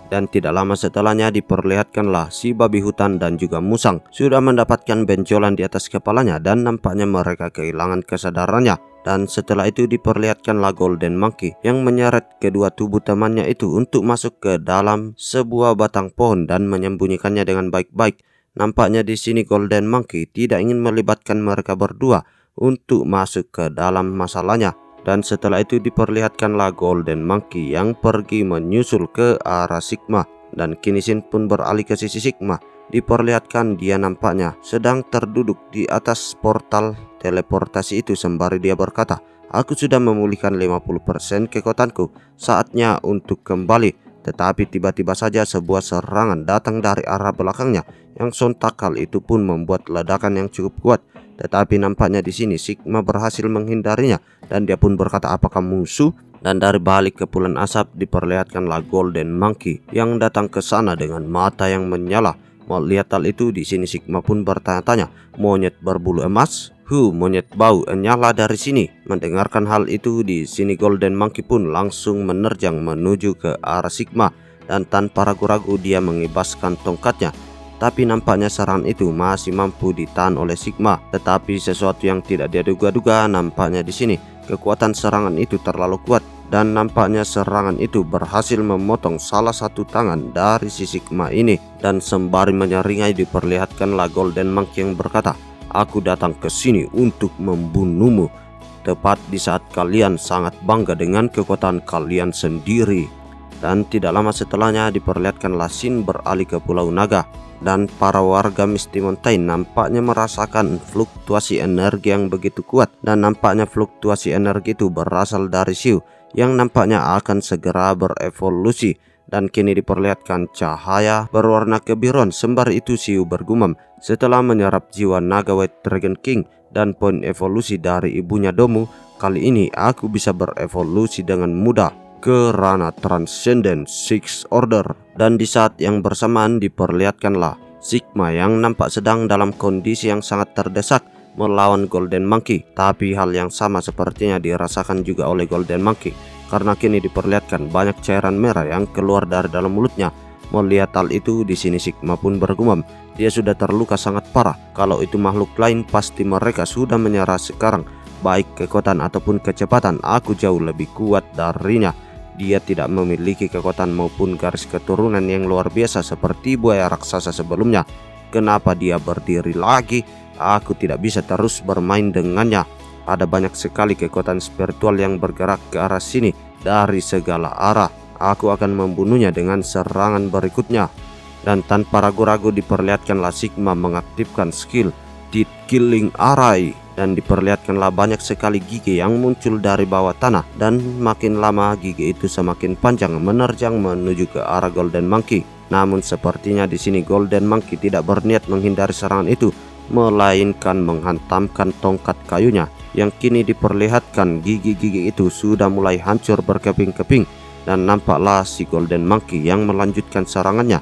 Dan tidak lama setelahnya diperlihatkanlah si babi hutan dan juga musang sudah mendapatkan benjolan di atas kepalanya dan nampaknya mereka kehilangan kesadarannya. Dan setelah itu diperlihatkanlah Golden Monkey yang menyeret kedua tubuh temannya itu untuk masuk ke dalam sebuah batang pohon dan menyembunyikannya dengan baik-baik. Nampaknya di sini Golden Monkey tidak ingin melibatkan mereka berdua untuk masuk ke dalam masalahnya. Dan setelah itu diperlihatkanlah Golden Monkey yang pergi menyusul ke arah Sigma. Dan kini Shin pun beralih ke sisi Sigma. Diperlihatkan dia nampaknya sedang terduduk di atas portal teleportasi itu sembari dia berkata, aku sudah memulihkan 50% kekuatanku, saatnya untuk kembali. Tetapi tiba-tiba saja sebuah serangan datang dari arah belakangnya yang sontak hal itu pun membuat ledakan yang cukup kuat. Tetapi nampaknya di sini Sigma berhasil menghindarinya dan dia pun berkata, apakah musuh? Dan dari balik kepulan asap diperlihatkanlah Golden Monkey yang datang ke sana dengan mata yang menyala. Melihat hal itu di sini Sigma pun bertanya-tanya, monyet berbulu emas? Monyet bau nyala dari sini. Mendengarkan hal itu di sini Golden Monkey pun langsung menerjang menuju ke arah Sigma dan tanpa ragu-ragu dia mengibaskan tongkatnya. Tapi nampaknya serangan itu masih mampu ditahan oleh Sigma. Tetapi sesuatu yang tidak dia duga-duga nampaknya di sini. Kekuatan serangan itu terlalu kuat dan nampaknya serangan itu berhasil memotong salah satu tangan dari si Sigma ini. Dan sembari menyeringai diperlihatkanlah Golden Monkey yang berkata, aku datang ke sini untuk membunuhmu. Tepat di saat kalian sangat bangga dengan kekuatan kalian sendiri. Dan tidak lama setelahnya diperlihatkanlah Shin beralih ke Pulau Naga. Dan para warga Misty Mountain nampaknya merasakan fluktuasi energi yang begitu kuat. Dan nampaknya fluktuasi energi itu berasal dari Xiu yang nampaknya akan segera berevolusi. Dan kini diperlihatkan cahaya berwarna kebiruan. Sembari itu Xiu bergumam, setelah menyerap jiwa naga White Dragon King dan poin evolusi dari ibunya Domu, kali ini aku bisa berevolusi dengan mudah ke ranah Transcendent Six Order. Dan di saat yang bersamaan diperlihatkanlah Sigma yang nampak sedang dalam kondisi yang sangat terdesak melawan Golden Monkey. Tapi hal yang sama sepertinya dirasakan juga oleh Golden Monkey. karena kini diperlihatkan banyak cairan merah yang keluar dari dalam mulutnya. Melihat hal itu, di sini Sigma pun bergumam, dia sudah terluka sangat parah. Kalau itu makhluk lain, pasti mereka sudah menyerah sekarang. Baik kekuatan ataupun kecepatan, aku jauh lebih kuat darinya. Dia tidak memiliki kekuatan maupun garis keturunan yang luar biasa seperti buaya raksasa sebelumnya. Kenapa dia berdiri lagi? Aku tidak bisa terus bermain dengannya. Ada banyak sekali kekuatan spiritual yang bergerak ke arah sini dari segala arah. Aku akan membunuhnya dengan serangan berikutnya. Dan tanpa ragu-ragu diperlihatkanlah Sigma mengaktifkan skill Dead Killing Array, dan diperlihatkanlah banyak sekali gigi yang muncul dari bawah tanah, dan makin lama gigi itu semakin panjang menerjang menuju ke arah Golden Monkey. Namun sepertinya di sini Golden Monkey tidak berniat menghindari serangan itu, melainkan menghantamkan tongkat kayunya yang kini diperlihatkan gigi-gigi itu sudah mulai hancur berkeping-keping. Dan nampaklah si Golden Monkey yang melanjutkan serangannya,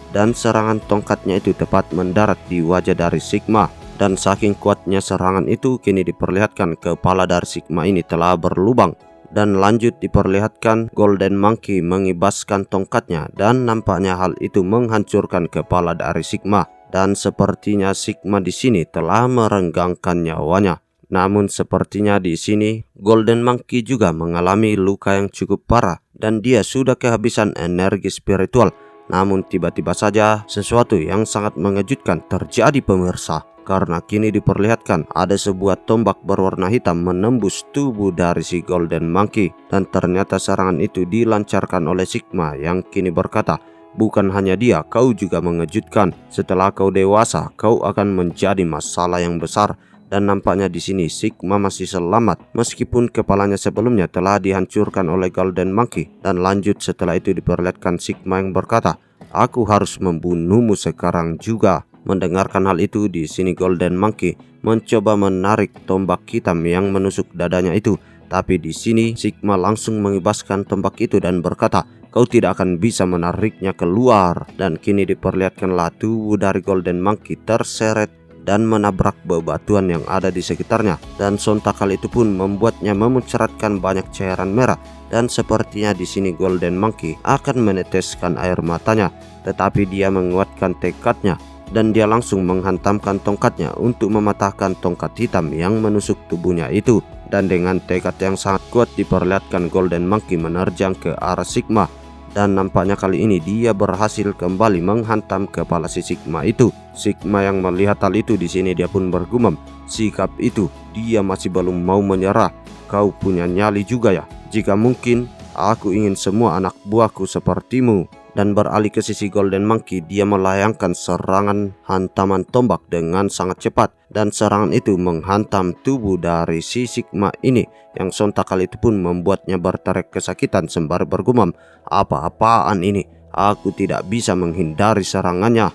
dan serangan tongkatnya itu tepat mendarat di wajah dari Sigma. Dan saking kuatnya serangan itu, kini diperlihatkan kepala dari Sigma ini telah berlubang. Dan lanjut diperlihatkan Golden Monkey mengibaskan tongkatnya, dan nampaknya hal itu menghancurkan kepala dari Sigma. Dan sepertinya Sigma di sini telah merenggangkan nyawanya. Namun sepertinya di sini Golden Monkey juga mengalami luka yang cukup parah, dan dia sudah kehabisan energi spiritual. Namun tiba-tiba saja sesuatu yang sangat mengejutkan terjadi pemirsa, karena kini diperlihatkan ada sebuah tombak berwarna hitam menembus tubuh dari si Golden Monkey. Dan ternyata serangan itu dilancarkan oleh Sigma yang kini berkata, bukan hanya dia, kau juga mengejutkan. Setelah kau dewasa, kau akan menjadi masalah yang besar. Dan nampaknya di sini Sigma masih selamat meskipun kepalanya sebelumnya telah dihancurkan oleh Golden Monkey. Dan lanjut setelah itu diperlihatkan Sigma yang berkata, aku harus membunuhmu sekarang juga. Mendengarkan hal itu, di sini Golden Monkey mencoba menarik tombak hitam yang menusuk dadanya itu. Tapi di sini Sigma langsung mengibaskan tombak itu dan berkata, kau tidak akan bisa menariknya keluar. Dan kini diperlihatkanlah tubuh dari Golden Monkey terseret dan menabrak bebatuan yang ada di sekitarnya. Dan sontak hal itu pun membuatnya memuncratkan banyak cairan merah. Dan sepertinya di sini Golden Monkey akan meneteskan air matanya, tetapi dia menguatkan tekadnya, dan dia langsung menghantamkan tongkatnya untuk mematahkan tongkat hitam yang menusuk tubuhnya itu. Dan dengan tekad yang sangat kuat diperlihatkan Golden Monkey menerjang ke arah Sigma. Dan nampaknya kali ini dia berhasil kembali menghantam kepala si Sigma itu. Sigma yang melihat hal itu, di sini dia pun bergumam, sikap itu, dia masih belum mau menyerah. Kau punya nyali juga ya? Jika mungkin, aku ingin semua anak buahku sepertimu. Dan beralih ke sisi Golden Monkey, dia melayangkan serangan hantaman tombak dengan sangat cepat. Dan serangan itu menghantam tubuh dari si Sigma ini, yang sontak kali itu pun membuatnya berteriak kesakitan sembari bergumam, apa-apaan ini? Aku tidak bisa menghindari serangannya.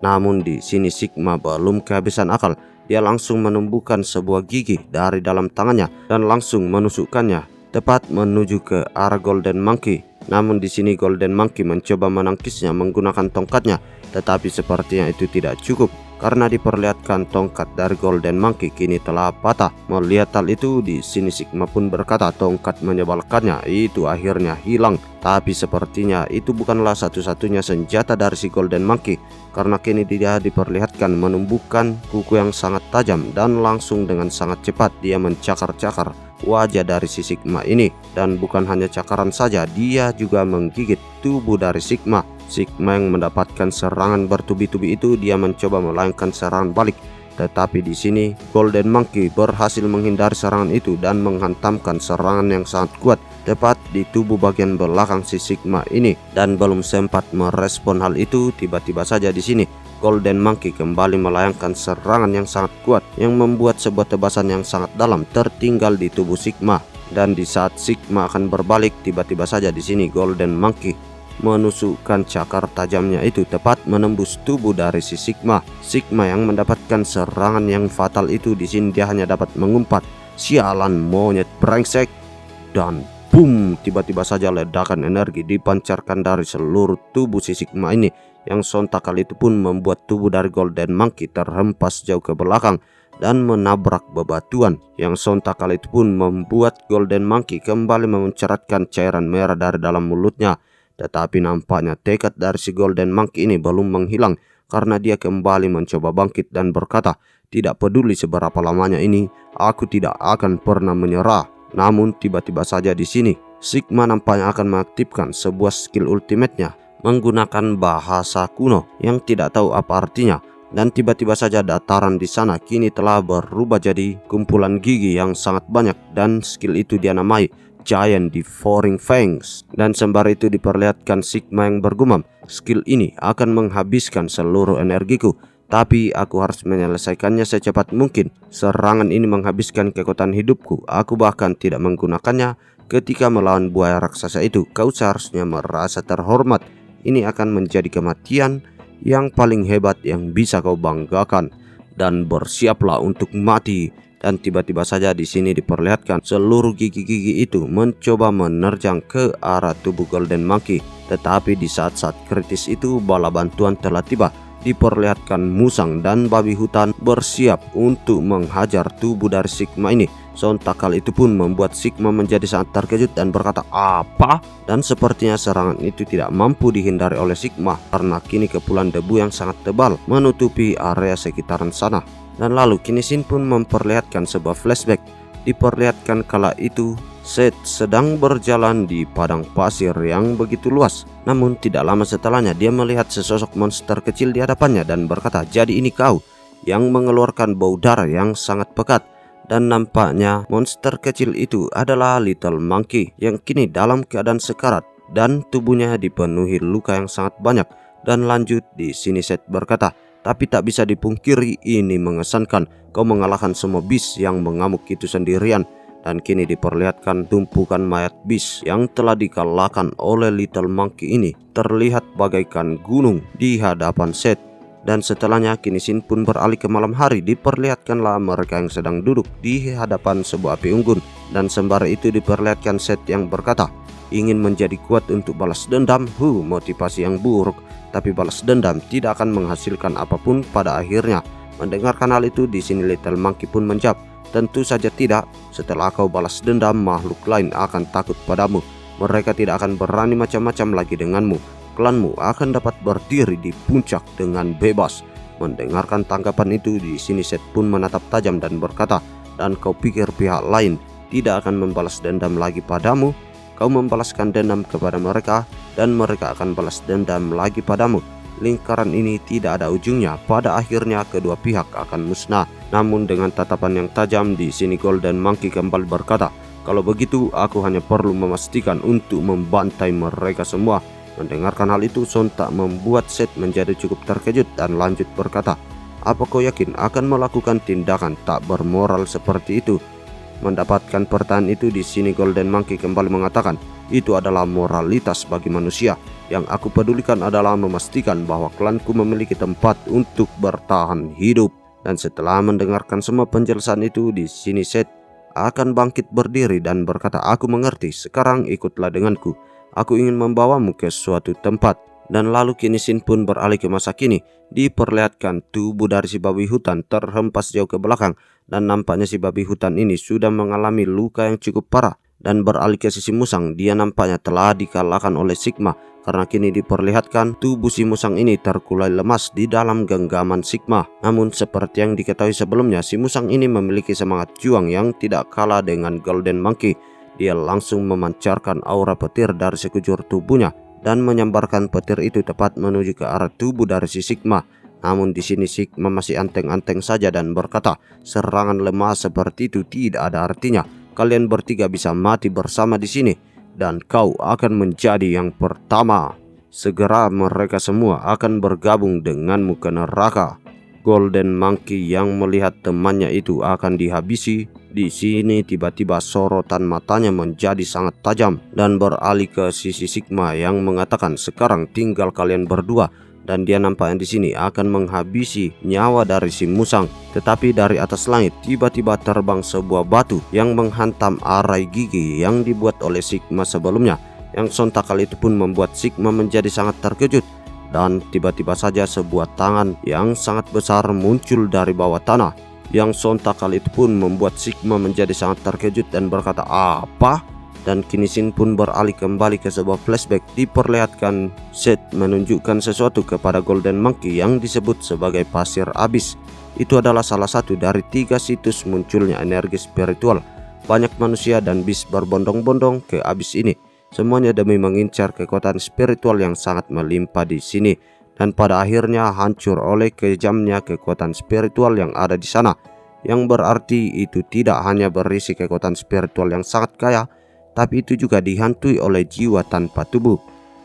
Namun di sini Sigma belum kehabisan akal. Dia langsung menumbuhkan sebuah gigi dari dalam tangannya dan langsung menusukkannya tepat menuju ke arah Golden Monkey. Namun di sini Golden Monkey mencoba menangkisnya menggunakan tongkatnya, tetapi sepertinya itu tidak cukup karena diperlihatkan tongkat dari Golden Monkey kini telah patah. Melihat hal itu, di sini Sigma pun berkata tongkat menyebalkannya itu akhirnya hilang. Tapi sepertinya itu bukanlah satu-satunya senjata dari si Golden Monkey, karena kini dia diperlihatkan menumbuhkan kuku yang sangat tajam dan langsung dengan sangat cepat dia mencakar-cakar wajah dari si Sigma ini. Dan bukan hanya cakaran saja, dia juga menggigit tubuh dari Sigma. Sigma yang mendapatkan serangan bertubi-tubi itu, dia mencoba melayangkan serangan balik, tetapi di sini Golden Monkey berhasil menghindari serangan itu dan menghantamkan serangan yang sangat kuat tepat di tubuh bagian belakang si Sigma ini. Dan belum sempat merespon hal itu, tiba-tiba saja di sini Golden Monkey kembali melayangkan serangan yang sangat kuat yang membuat sebuah tebasan yang sangat dalam tertinggal di tubuh Sigma. Dan di saat Sigma akan berbalik, tiba-tiba saja di sini Golden Monkey menusukkan cakar tajamnya itu tepat menembus tubuh dari si Sigma. Sigma yang mendapatkan serangan yang fatal itu, di sini dia hanya dapat mengumpat, sialan monyet brengsek, dan boom, tiba-tiba saja ledakan energi dipancarkan dari seluruh tubuh si Sigma ini, yang sontak kali itu pun membuat tubuh dari Golden Monkey terhempas jauh ke belakang dan menabrak bebatuan, yang sontak kali itu pun membuat Golden Monkey kembali memuncaratkan cairan merah dari dalam mulutnya. Tetapi nampaknya tekad dari si Golden Monkey ini belum menghilang, karena dia kembali mencoba bangkit dan berkata, "Tidak peduli seberapa lamanya ini, aku tidak akan pernah menyerah." Namun tiba-tiba saja di sini Sigma nampaknya akan mengaktifkan sebuah skill ultimate-nya menggunakan bahasa kuno yang tidak tahu apa artinya, dan tiba-tiba saja dataran di sana kini telah berubah jadi kumpulan gigi yang sangat banyak, dan skill itu dia namai Giant Devouring Fangs. Dan sembari itu diperlihatkan Sigma yang bergumam, "Skill ini akan menghabiskan seluruh energiku, tapi aku harus menyelesaikannya secepat mungkin. Serangan ini menghabiskan kekuatan hidupku. Aku bahkan tidak menggunakannya ketika melawan buaya raksasa itu. Kau seharusnya merasa terhormat. Ini akan menjadi kematian yang paling hebat yang bisa kau banggakan. Dan bersiaplah untuk mati." Dan tiba-tiba saja di sini diperlihatkan seluruh gigi-gigi itu mencoba menerjang ke arah tubuh Golden Monkey. Tetapi di saat-saat kritis itu bala bantuan telah tiba. Diperlihatkan musang dan babi hutan bersiap untuk menghajar tubuh dari Sigma ini. Sontak hal itu pun membuat Sigma menjadi sangat terkejut dan berkata, "Apa?" Dan sepertinya serangan itu tidak mampu dihindari oleh Sigma, karena kini kepulan debu yang sangat tebal menutupi area sekitaran sana. Dan lalu kini Shin pun memperlihatkan sebuah flashback. Diperlihatkan kala itu Seth sedang berjalan di padang pasir yang begitu luas. Namun tidak lama setelahnya dia melihat sesosok monster kecil di hadapannya dan berkata, "Jadi ini kau?" Yang mengeluarkan bau darah yang sangat pekat. Dan nampaknya monster kecil itu adalah Little Monkey yang kini dalam keadaan sekarat dan tubuhnya dipenuhi luka yang sangat banyak. Dan lanjut di sini Seth berkata, "Tapi tak bisa dipungkiri ini mengesankan. Kau mengalahkan semua beast yang mengamuk itu sendirian." Dan kini diperlihatkan tumpukan mayat beast yang telah dikalahkan oleh Little Monkey ini terlihat bagaikan gunung di hadapan Seth. Dan setelahnya kini Shin pun beralih ke malam hari. Diperlihatkanlah mereka yang sedang duduk di hadapan sebuah api unggun. Dan sembari itu diperlihatkan Seth yang berkata, "Ingin menjadi kuat untuk balas dendam, motivasi yang buruk. Tapi balas dendam tidak akan menghasilkan apapun pada akhirnya." Mendengarkan hal itu di sini Little Monkey pun menjawab, "Tentu saja tidak. Setelah kau balas dendam, makhluk lain akan takut padamu. Mereka tidak akan berani macam-macam lagi denganmu. Klanmu akan dapat berdiri di puncak dengan bebas." Mendengarkan tanggapan itu di sini Seth pun menatap tajam dan berkata, "Dan kau pikir pihak lain tidak akan membalas dendam lagi padamu? Kau membalaskan dendam kepada mereka dan mereka akan balas dendam lagi padamu. Lingkaran ini tidak ada ujungnya. Pada akhirnya kedua pihak akan musnah." Namun dengan tatapan yang tajam di sini Golden Monkey kembali berkata, "Kalau begitu aku hanya perlu memastikan untuk membantai mereka semua." Mendengarkan hal itu sontak membuat Seth menjadi cukup terkejut dan lanjut berkata, "Apa kau yakin akan melakukan tindakan tak bermoral seperti itu?" Mendapatkan pertanyaan itu di sini Golden Monkey kembali mengatakan, "Itu adalah moralitas bagi manusia. Yang aku pedulikan adalah memastikan bahwa klanku memiliki tempat untuk bertahan hidup." Dan setelah mendengarkan semua penjelasan itu di sini Seth akan bangkit berdiri dan berkata, "Aku mengerti. Sekarang ikutlah denganku. Aku ingin membawamu ke suatu tempat." Dan lalu kini Shin pun beralih ke masa kini. Diperlihatkan tubuh dari si babi hutan terhempas jauh ke belakang. Dan nampaknya si babi hutan ini sudah mengalami luka yang cukup parah. Dan beralih ke sisi musang, dia nampaknya telah dikalahkan oleh Sigma. Karena kini diperlihatkan tubuh si musang ini terkulai lemas di dalam genggaman Sigma. Namun seperti yang diketahui sebelumnya, si musang ini memiliki semangat juang yang tidak kalah dengan Golden Monkey. Dia langsung memancarkan aura petir dari sekujur tubuhnya dan menyambarkan petir itu tepat menuju ke arah tubuh dari si Sigma. Namun di sini Sigma masih anteng-anteng saja dan berkata, "Serangan lemah seperti itu tidak ada artinya. Kalian bertiga bisa mati bersama di sini dan kau akan menjadi yang pertama. Segera mereka semua akan bergabung denganmu ke neraka." Golden Monkey yang melihat temannya itu akan dihabisi, di sini tiba-tiba sorotan matanya menjadi sangat tajam dan beralih ke sisi Sigma yang mengatakan, "Sekarang tinggal kalian berdua. dan dia nampaknya di sini akan menghabisi nyawa dari si musang. Tetapi dari atas langit tiba-tiba terbang sebuah batu yang menghantam arai gigi yang dibuat oleh Sigma sebelumnya, yang sontak kali itu pun membuat Sigma menjadi sangat terkejut. Dan tiba-tiba saja sebuah tangan yang sangat besar muncul dari bawah tanah, yang sontak kali itu pun membuat Sigma menjadi sangat terkejut dan berkata, "Apa?" Dan kini scene pun beralih kembali ke sebuah flashback. Diperlihatkan Seth menunjukkan sesuatu kepada Golden Monkey yang disebut sebagai pasir abis. Itu adalah salah satu dari 3 situs munculnya energi spiritual. Banyak manusia dan bis berbondong-bondong ke abis ini, semuanya demi mengincar kekuatan spiritual yang sangat melimpah di sini, dan pada akhirnya hancur oleh kejamnya kekuatan spiritual yang ada di sana. Yang berarti itu tidak hanya berisi kekuatan spiritual yang sangat kaya, tapi itu juga dihantui oleh jiwa tanpa tubuh.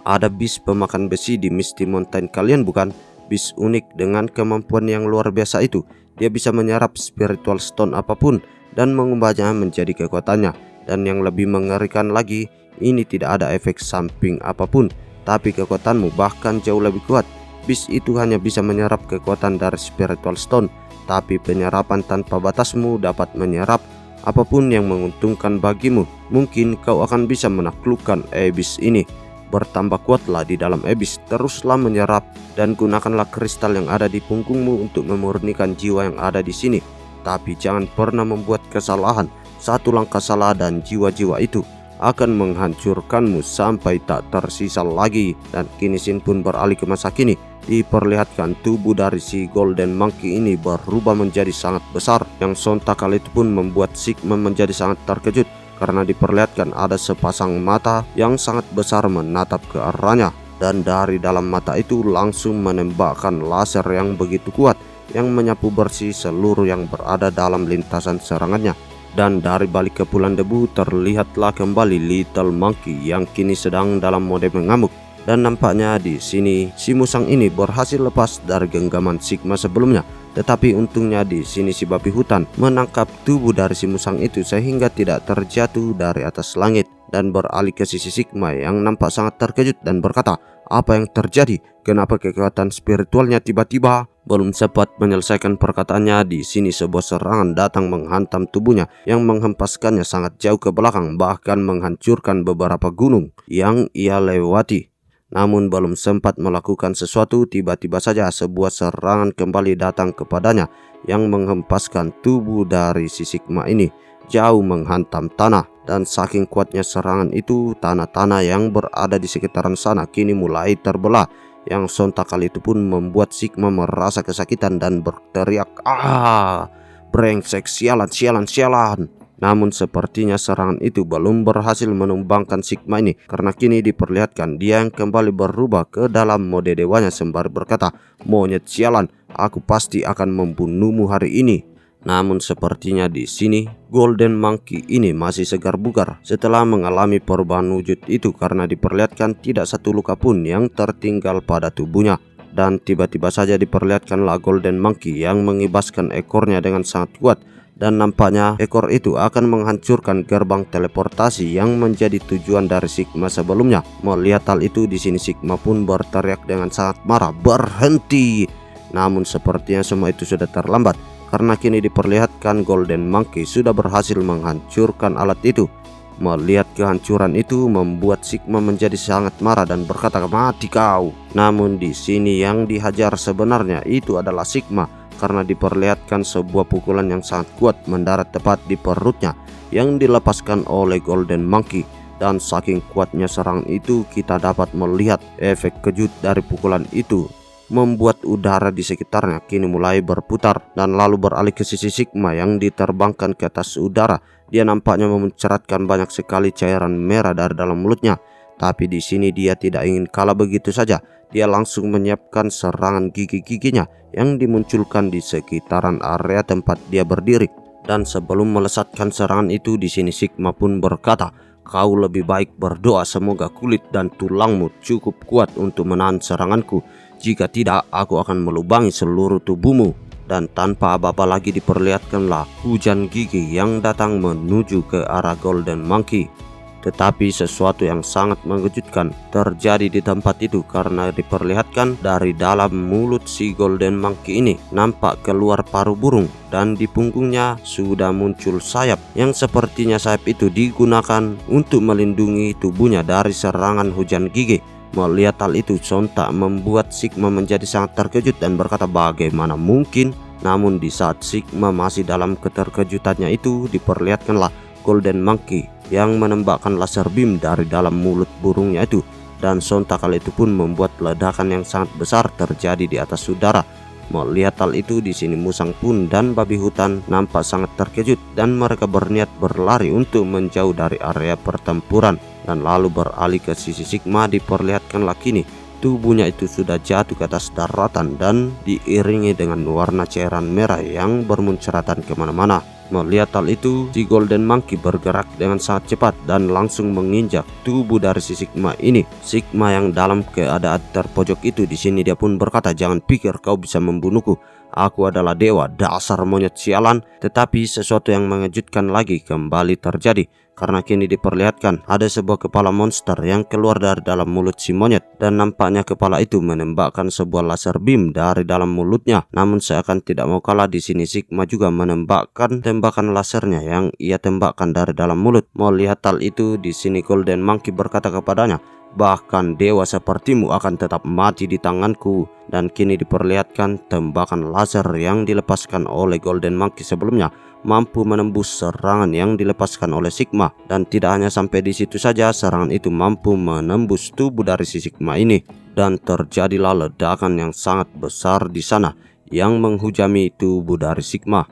Ada bis pemakan besi di Misty Mountain kalian bukan? Bis unik dengan kemampuan yang luar biasa itu. Dia bisa menyerap spiritual stone apapun dan mengubahnya menjadi kekuatannya. Dan yang lebih mengerikan lagi, ini tidak ada efek samping apapun, tapi kekuatanmu bahkan jauh lebih kuat. Bis itu hanya bisa menyerap kekuatan dari spiritual stone, tapi penyerapan tanpa batasmu dapat menyerap apapun yang menguntungkan bagimu. Mungkin kau akan bisa menaklukkan Abyss ini. Bertambah kuatlah di dalam Abyss, teruslah menyerap dan gunakanlah kristal yang ada di punggungmu untuk memurnikan jiwa yang ada di sini. Tapi jangan pernah membuat kesalahan. Satu langkah salah dan jiwa-jiwa itu akan menghancurkanmu sampai tak tersisa lagi. Dan kini scene pun beralih ke masa kini. Diperlihatkan tubuh dari si Golden Monkey ini berubah menjadi sangat besar, yang sontak kali itu pun membuat Sigma menjadi sangat terkejut karena diperlihatkan ada sepasang mata yang sangat besar menatap ke arahnya, dan dari dalam mata itu langsung menembakkan laser yang begitu kuat yang menyapu bersih seluruh yang berada dalam lintasan serangannya. Dan dari balik kepulan debu terlihatlah kembali Little Monkey yang kini sedang dalam mode mengamuk. Dan nampaknya di sini si musang ini berhasil lepas dari genggaman Sigma sebelumnya. Tetapi untungnya di sini si babi hutan menangkap tubuh dari si musang itu sehingga tidak terjatuh dari atas langit, dan beralih ke sisi Sigma yang nampak sangat terkejut dan berkata, "Apa yang terjadi? Kenapa kekuatan spiritualnya tiba-tiba?" Belum sempat menyelesaikan perkataannya, di sini sebuah serangan datang menghantam tubuhnya yang menghempaskannya sangat jauh ke belakang, bahkan menghancurkan beberapa gunung yang ia lewati. Namun belum sempat melakukan sesuatu, tiba-tiba saja sebuah serangan kembali datang kepadanya yang menghempaskan tubuh dari si Sigma ini jauh menghantam tanah. Dan saking kuatnya serangan itu, tanah-tanah yang berada di sekitaran sana kini mulai terbelah, yang sontak kali itu pun membuat Sigma merasa kesakitan dan berteriak, "Ah, brengsek, sialan, sialan, sialan." Namun sepertinya serangan itu belum berhasil menumbangkan Sigma ini, karena kini diperlihatkan dia yang kembali berubah ke dalam mode dewanya sembari berkata, "Monyet sialan, aku pasti akan membunuhmu hari ini." Namun sepertinya di sini Golden Monkey ini masih segar bugar setelah mengalami perubahan wujud itu, karena diperlihatkan tidak satu luka pun yang tertinggal pada tubuhnya. Dan tiba-tiba saja diperlihatkanlah Golden Monkey yang mengibaskan ekornya dengan sangat kuat, dan nampaknya ekor itu akan menghancurkan gerbang teleportasi yang menjadi tujuan dari Sigma sebelumnya. Melihat hal itu, di sini Sigma pun berteriak dengan sangat marah, "Berhenti!" Namun sepertinya semua itu sudah terlambat, karena kini diperlihatkan Golden Monkey sudah berhasil menghancurkan alat itu. Melihat kehancuran itu membuat Sigma menjadi sangat marah dan berkata, "Mati kau!" Namun di sini yang dihajar sebenarnya itu adalah Sigma, karena diperlihatkan sebuah pukulan yang sangat kuat mendarat tepat di perutnya yang dilepaskan oleh Golden Monkey. Dan saking kuatnya serangan itu, kita dapat melihat efek kejut dari pukulan itu membuat udara di sekitarnya kini mulai berputar, dan lalu beralih ke sisi Sigma yang diterbangkan ke atas udara. Dia nampaknya memuncratkan banyak sekali cairan merah dari dalam mulutnya. Tapi di sini dia tidak ingin kalah begitu saja. Dia langsung menyiapkan serangan gigi-giginya yang dimunculkan di sekitaran area tempat dia berdiri. Dan sebelum melesatkan serangan itu, di sini Sigma pun berkata, "Kau lebih baik berdoa semoga kulit dan tulangmu cukup kuat untuk menahan seranganku. Jika tidak, aku akan melubangi seluruh tubuhmu." Dan tanpa apa-apa lagi diperlihatkanlah hujan gigi yang datang menuju ke arah Golden Monkey. Tetapi sesuatu yang sangat mengejutkan terjadi di tempat itu karena diperlihatkan dari dalam mulut si Golden Monkey ini nampak keluar paruh burung, dan di punggungnya sudah muncul sayap yang sepertinya sayap itu digunakan untuk melindungi tubuhnya dari serangan hujan gigi. Melihat hal itu sontak membuat Sigma menjadi sangat terkejut dan berkata bagaimana mungkin. Namun di saat Sigma masih dalam keterkejutannya itu, diperlihatkanlah Golden Monkey yang menembakkan laser beam dari dalam mulut burungnya itu, dan sontak hal itu pun membuat ledakan yang sangat besar terjadi di atas udara. Melihat hal itu, di sini musang pun dan babi hutan nampak sangat terkejut dan mereka berniat berlari untuk menjauh dari area pertempuran, dan lalu beralih ke sisi Sigma. Diperlihatkanlah kini tubuhnya itu sudah jatuh ke atas daratan dan diiringi dengan warna cairan merah yang bermunceratan kemana-mana. Melihat hal itu, si Golden Monkey bergerak dengan sangat cepat dan langsung menginjak tubuh dari si Sigma ini. Sigma yang dalam keadaan terpojok itu, di sini dia pun berkata, jangan pikir kau bisa membunuhku. Aku adalah dewa, dasar monyet sialan. Tetapi sesuatu yang mengejutkan lagi kembali terjadi, karena kini diperlihatkan ada sebuah kepala monster yang keluar dari dalam mulut si monyet, dan nampaknya kepala itu menembakkan sebuah laser beam dari dalam mulutnya. Namun seakan tidak mau kalah, di sini Sigma juga menembakkan tembakan lasernya yang ia tembakkan dari dalam mulut. Melihat hal itu, di sini Golden Monkey berkata kepadanya, bahkan dewa sepertimu akan tetap mati di tanganku. Dan kini diperlihatkan tembakan laser yang dilepaskan oleh Golden Monkey sebelumnya mampu menembus serangan yang dilepaskan oleh Sigma. Dan tidak hanya sampai di situ saja, serangan itu mampu menembus tubuh dari si Sigma ini, dan terjadilah ledakan yang sangat besar di sana yang menghujami tubuh dari Sigma.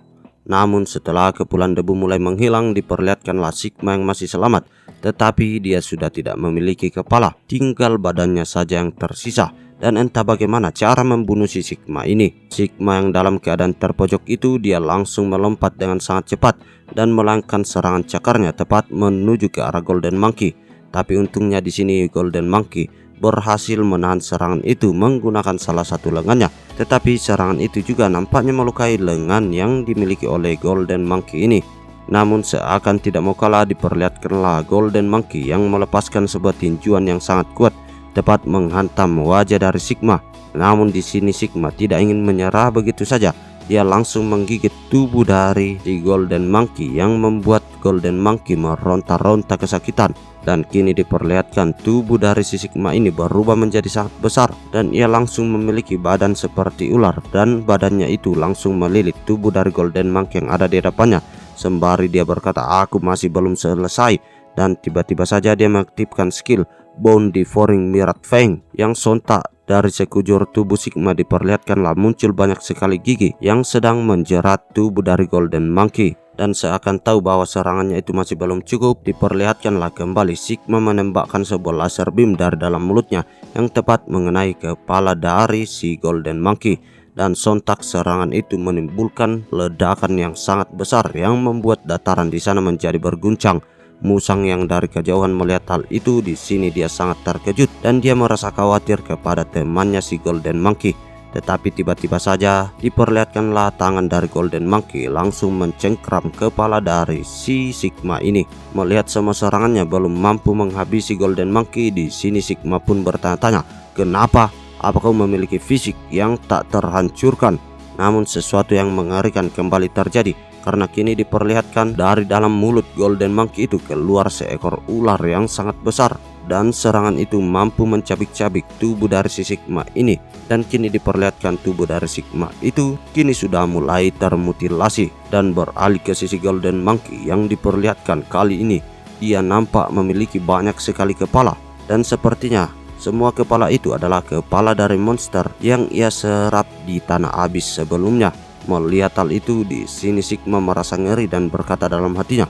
Namun setelah kepulan debu mulai menghilang, diperlihatkanlah Sigma yang masih selamat, tetapi dia sudah tidak memiliki kepala, tinggal badannya saja yang tersisa. Dan entah bagaimana cara membunuh si Sigma ini. Sigma yang dalam keadaan terpojok itu, dia langsung melompat dengan sangat cepat dan melangkahkan serangan cakarnya tepat menuju ke arah Golden Monkey. Tapi untungnya di sini Golden Monkey berhasil menahan serangan itu menggunakan salah satu lengannya. Tetapi serangan itu juga nampaknya melukai lengan yang dimiliki oleh Golden Monkey ini. Namun seakan tidak mau kalah, diperlihatkanlah Golden Monkey yang melepaskan sebuah tinjuan yang sangat kuat tepat menghantam wajah dari Sigma. Namun di sini Sigma tidak ingin menyerah begitu saja. Dia langsung menggigit tubuh dari si Golden Monkey yang membuat Golden Monkey meronta-ronta kesakitan. Dan kini diperlihatkan tubuh dari si Sigma ini berubah menjadi sangat besar, dan ia langsung memiliki badan seperti ular, dan badannya itu langsung melilit tubuh dari Golden Monkey yang ada di hadapannya. Sembari dia berkata, aku masih belum selesai. Dan tiba-tiba saja dia mengaktifkan skill Bone Devouring Mirror Fang yang sontak dari sekujur tubuh Sigma diperlihatkanlah muncul banyak sekali gigi yang sedang menjerat tubuh dari Golden Monkey. Dan seakan tahu bahwa serangannya itu masih belum cukup, diperlihatkanlah kembali Sigma menembakkan sebuah laser beam dari dalam mulutnya yang tepat mengenai kepala dari si Golden Monkey. Dan sontak serangan itu menimbulkan ledakan yang sangat besar yang membuat dataran di sana menjadi berguncang. Musang yang dari kejauhan melihat hal itu, di sini dia sangat terkejut dan dia merasa khawatir kepada temannya si Golden Monkey. Tetapi tiba-tiba saja diperlihatkanlah tangan dari Golden Monkey langsung mencengkram kepala dari si Sigma ini. Melihat semua serangannya belum mampu menghabisi Golden Monkey, di sini Sigma pun bertanya-tanya, kenapa? Apa kau memiliki fisik yang tak terhancurkan? Namun sesuatu yang mengerikan kembali terjadi, karena kini diperlihatkan dari dalam mulut Golden Monkey itu keluar seekor ular yang sangat besar, dan serangan itu mampu mencabik-cabik tubuh dari si Sigma ini. Dan kini diperlihatkan tubuh dari Sigma itu kini sudah mulai termutilasi dan beralih ke sisi Golden Monkey yang diperlihatkan kali ini dia nampak memiliki banyak sekali kepala, dan sepertinya semua kepala itu adalah kepala dari monster yang ia serap di tanah abis sebelumnya. Melihat hal itu, di sini Sigma merasa ngeri dan berkata dalam hatinya,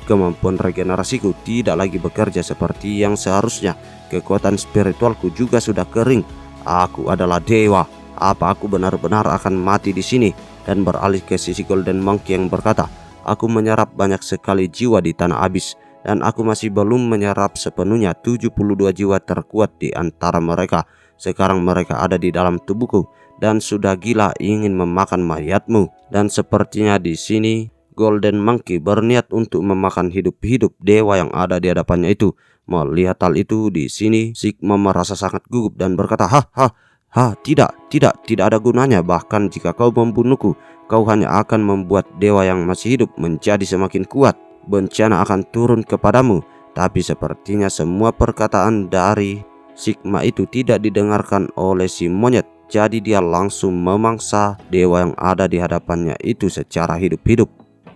kemampuan regenerasiku tidak lagi bekerja seperti yang seharusnya. Kekuatan spiritualku juga sudah kering. Aku adalah dewa. Apa aku benar-benar akan mati di sini? Dan beralih ke sisi Golden Monkey yang berkata, aku menyerap banyak sekali jiwa di tanah abis, dan aku masih belum menyerap sepenuhnya 72 jiwa terkuat di antara mereka. Sekarang mereka ada di dalam tubuhku dan sudah gila ingin memakan mayatmu. Dan sepertinya di sini Golden Monkey berniat untuk memakan hidup-hidup dewa yang ada di hadapannya itu. Melihat hal itu, di sini Sigma merasa sangat gugup dan berkata, tidak ada gunanya. Bahkan jika kau membunuhku, kau hanya akan membuat dewa yang masih hidup menjadi semakin kuat. Bencana akan turun kepadamu." Tapi sepertinya semua perkataan dari Sigma itu tidak didengarkan oleh si monyet. Jadi dia langsung memangsa dewa yang ada di hadapannya itu secara hidup-hidup.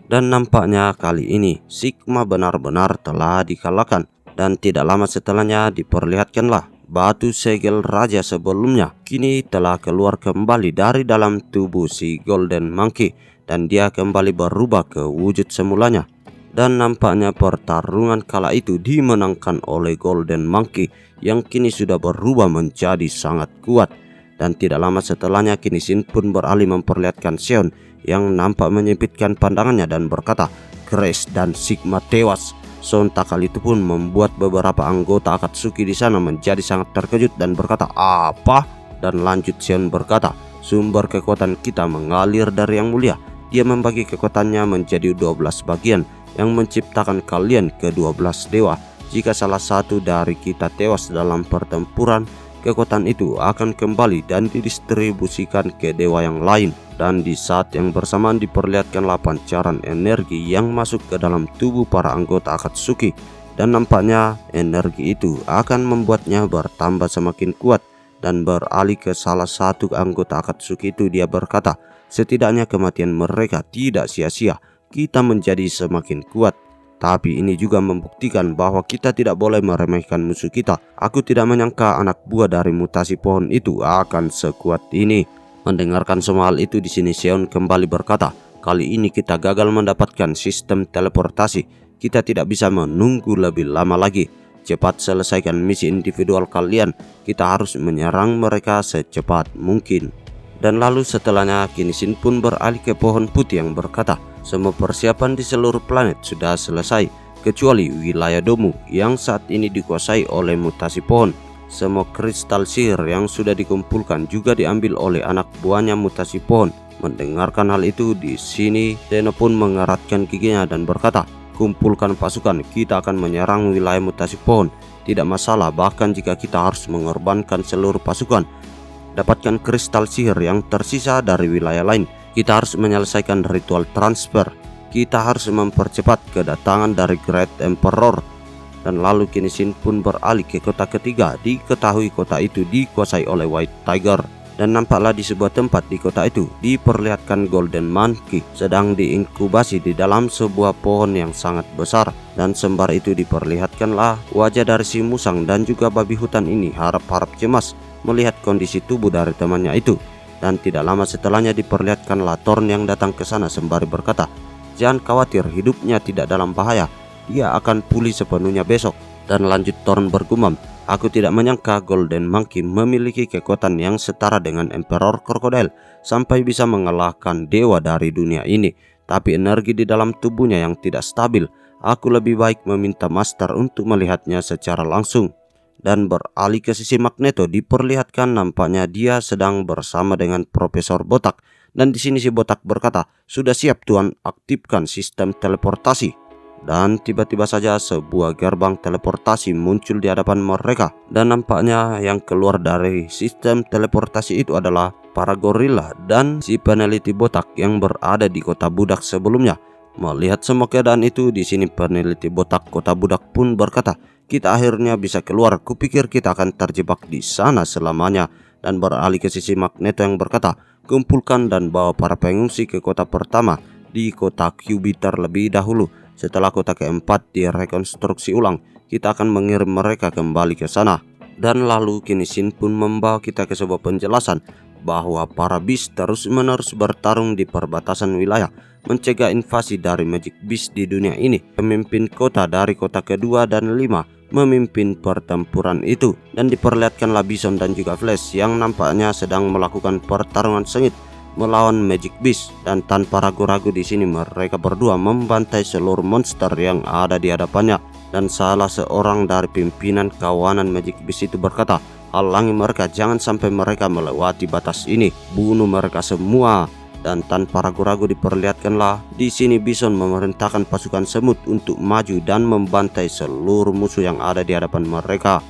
Dan nampaknya kali ini Sigma benar-benar telah dikalahkan. Dan tidak lama setelahnya diperlihatkanlah batu segel raja sebelumnya kini telah keluar kembali dari dalam tubuh si Golden Monkey. Dan dia kembali berubah ke wujud semulanya. Dan nampaknya pertarungan kala itu dimenangkan oleh Golden Monkey yang kini sudah berubah menjadi sangat kuat. Dan tidak lama setelahnya kini Shin pun beralih memperlihatkan Seon yang nampak menyempitkan pandangannya dan berkata, "Grace dan Sigma tewas." Sontak hal itu pun membuat beberapa anggota Akatsuki di sana menjadi sangat terkejut dan berkata, "Apa?" Dan lanjut Seon berkata, "Sumber kekuatan kita mengalir dari Yang Mulia. Dia membagi kekuatannya menjadi 12 bagian yang menciptakan kalian ke-12 dewa. Jika salah satu dari kita tewas dalam pertempuran, kekuatan itu akan kembali dan didistribusikan ke dewa yang lain." Dan di saat yang bersamaan diperlihatkanlah pancaran energi yang masuk ke dalam tubuh para anggota Akatsuki. Dan nampaknya energi itu akan membuatnya bertambah semakin kuat. Dan beralih ke salah satu anggota Akatsuki itu, dia berkata, "Setidaknya kematian mereka tidak sia-sia. Kita menjadi semakin kuat. Tapi ini juga membuktikan bahwa kita tidak boleh meremehkan musuh kita. Aku tidak menyangka anak buah dari mutasi pohon itu akan sekuat ini." Mendengarkan semua hal itu, di sini Seon kembali berkata, "Kali ini kita gagal mendapatkan sistem teleportasi. Kita tidak bisa menunggu lebih lama lagi. Cepat selesaikan misi individual kalian. Kita harus menyerang mereka secepat mungkin." Dan lalu setelahnya kini Shin pun beralih ke pohon putih yang berkata, "Semua persiapan di seluruh planet sudah selesai, kecuali wilayah Domu yang saat ini dikuasai oleh mutasi pohon. Semua kristal sihir yang sudah dikumpulkan juga diambil oleh anak buahnya mutasi pohon." Mendengarkan hal itu, di sini Zeno pun mengeratkan giginya dan berkata, "Kumpulkan pasukan, kita akan menyerang wilayah mutasi pohon. Tidak masalah, bahkan jika kita harus mengorbankan seluruh pasukan. Dapatkan kristal sihir yang tersisa dari wilayah lain. Kita harus menyelesaikan ritual transfer. Kita harus mempercepat kedatangan dari Great Emperor." Dan lalu kini Shin pun beralih ke kota ketiga. Diketahui kota itu dikuasai oleh White Tiger. Dan nampaklah di sebuah tempat di kota itu diperlihatkan Golden Monkey sedang diinkubasi di dalam sebuah pohon yang sangat besar. Dan sembari itu diperlihatkanlah wajah dari si musang dan juga babi hutan ini harap-harap cemas melihat kondisi tubuh dari temannya itu. Dan tidak lama setelahnya diperlihatkanlah Thorn yang datang ke sana sembari berkata, "Jangan khawatir, hidupnya tidak dalam bahaya. Dia akan pulih sepenuhnya besok." Dan lanjut Thorn bergumam, "Aku tidak menyangka Golden Monkey memiliki kekuatan yang setara dengan Emperor Crocodile sampai bisa mengalahkan dewa dari dunia ini. Tapi energi di dalam tubuhnya yang tidak stabil. Aku lebih baik meminta Master untuk melihatnya secara langsung." Dan beralih ke sisi Magneto, diperlihatkan nampaknya dia sedang bersama dengan Profesor Botak. Dan di sini si Botak berkata, "Sudah siap Tuan, aktifkan sistem teleportasi." Dan tiba-tiba saja sebuah gerbang teleportasi muncul di hadapan mereka. Dan nampaknya yang keluar dari sistem teleportasi itu adalah para gorila dan si peneliti botak yang berada di kota budak sebelumnya. Melihat semua keadaan itu, di sini peneliti botak kota budak pun berkata, "Kita akhirnya bisa keluar. Kupikir kita akan terjebak di sana selamanya." Dan beralih ke sisi Magneto yang berkata, "Kumpulkan dan bawa para pengungsi ke kota pertama di kota QB terlebih dahulu. Setelah kota keempat direkonstruksi ulang, kita akan mengirim mereka kembali ke sana." Dan lalu kini Shin pun membawa kita ke sebuah penjelasan bahwa para Beast terus-menerus bertarung di perbatasan wilayah, mencegah invasi dari Magic Beast di dunia ini. Pemimpin kota dari kota kedua dan 5 memimpin pertempuran itu. Dan diperlihatkanlah Bison dan juga Flash yang nampaknya sedang melakukan pertarungan sengit melawan Magic Beast. Dan tanpa ragu-ragu di sini mereka berdua membantai seluruh monster yang ada di hadapannya. Dan salah seorang dari pimpinan kawanan Magic Beast itu berkata, "Halangi mereka, jangan sampai mereka melewati batas ini. Bunuh mereka semua." dan tanpa ragu-ragu diperlihatkanlah di sini Bison memerintahkan pasukan semut untuk maju dan membantai seluruh musuh yang ada di hadapan mereka.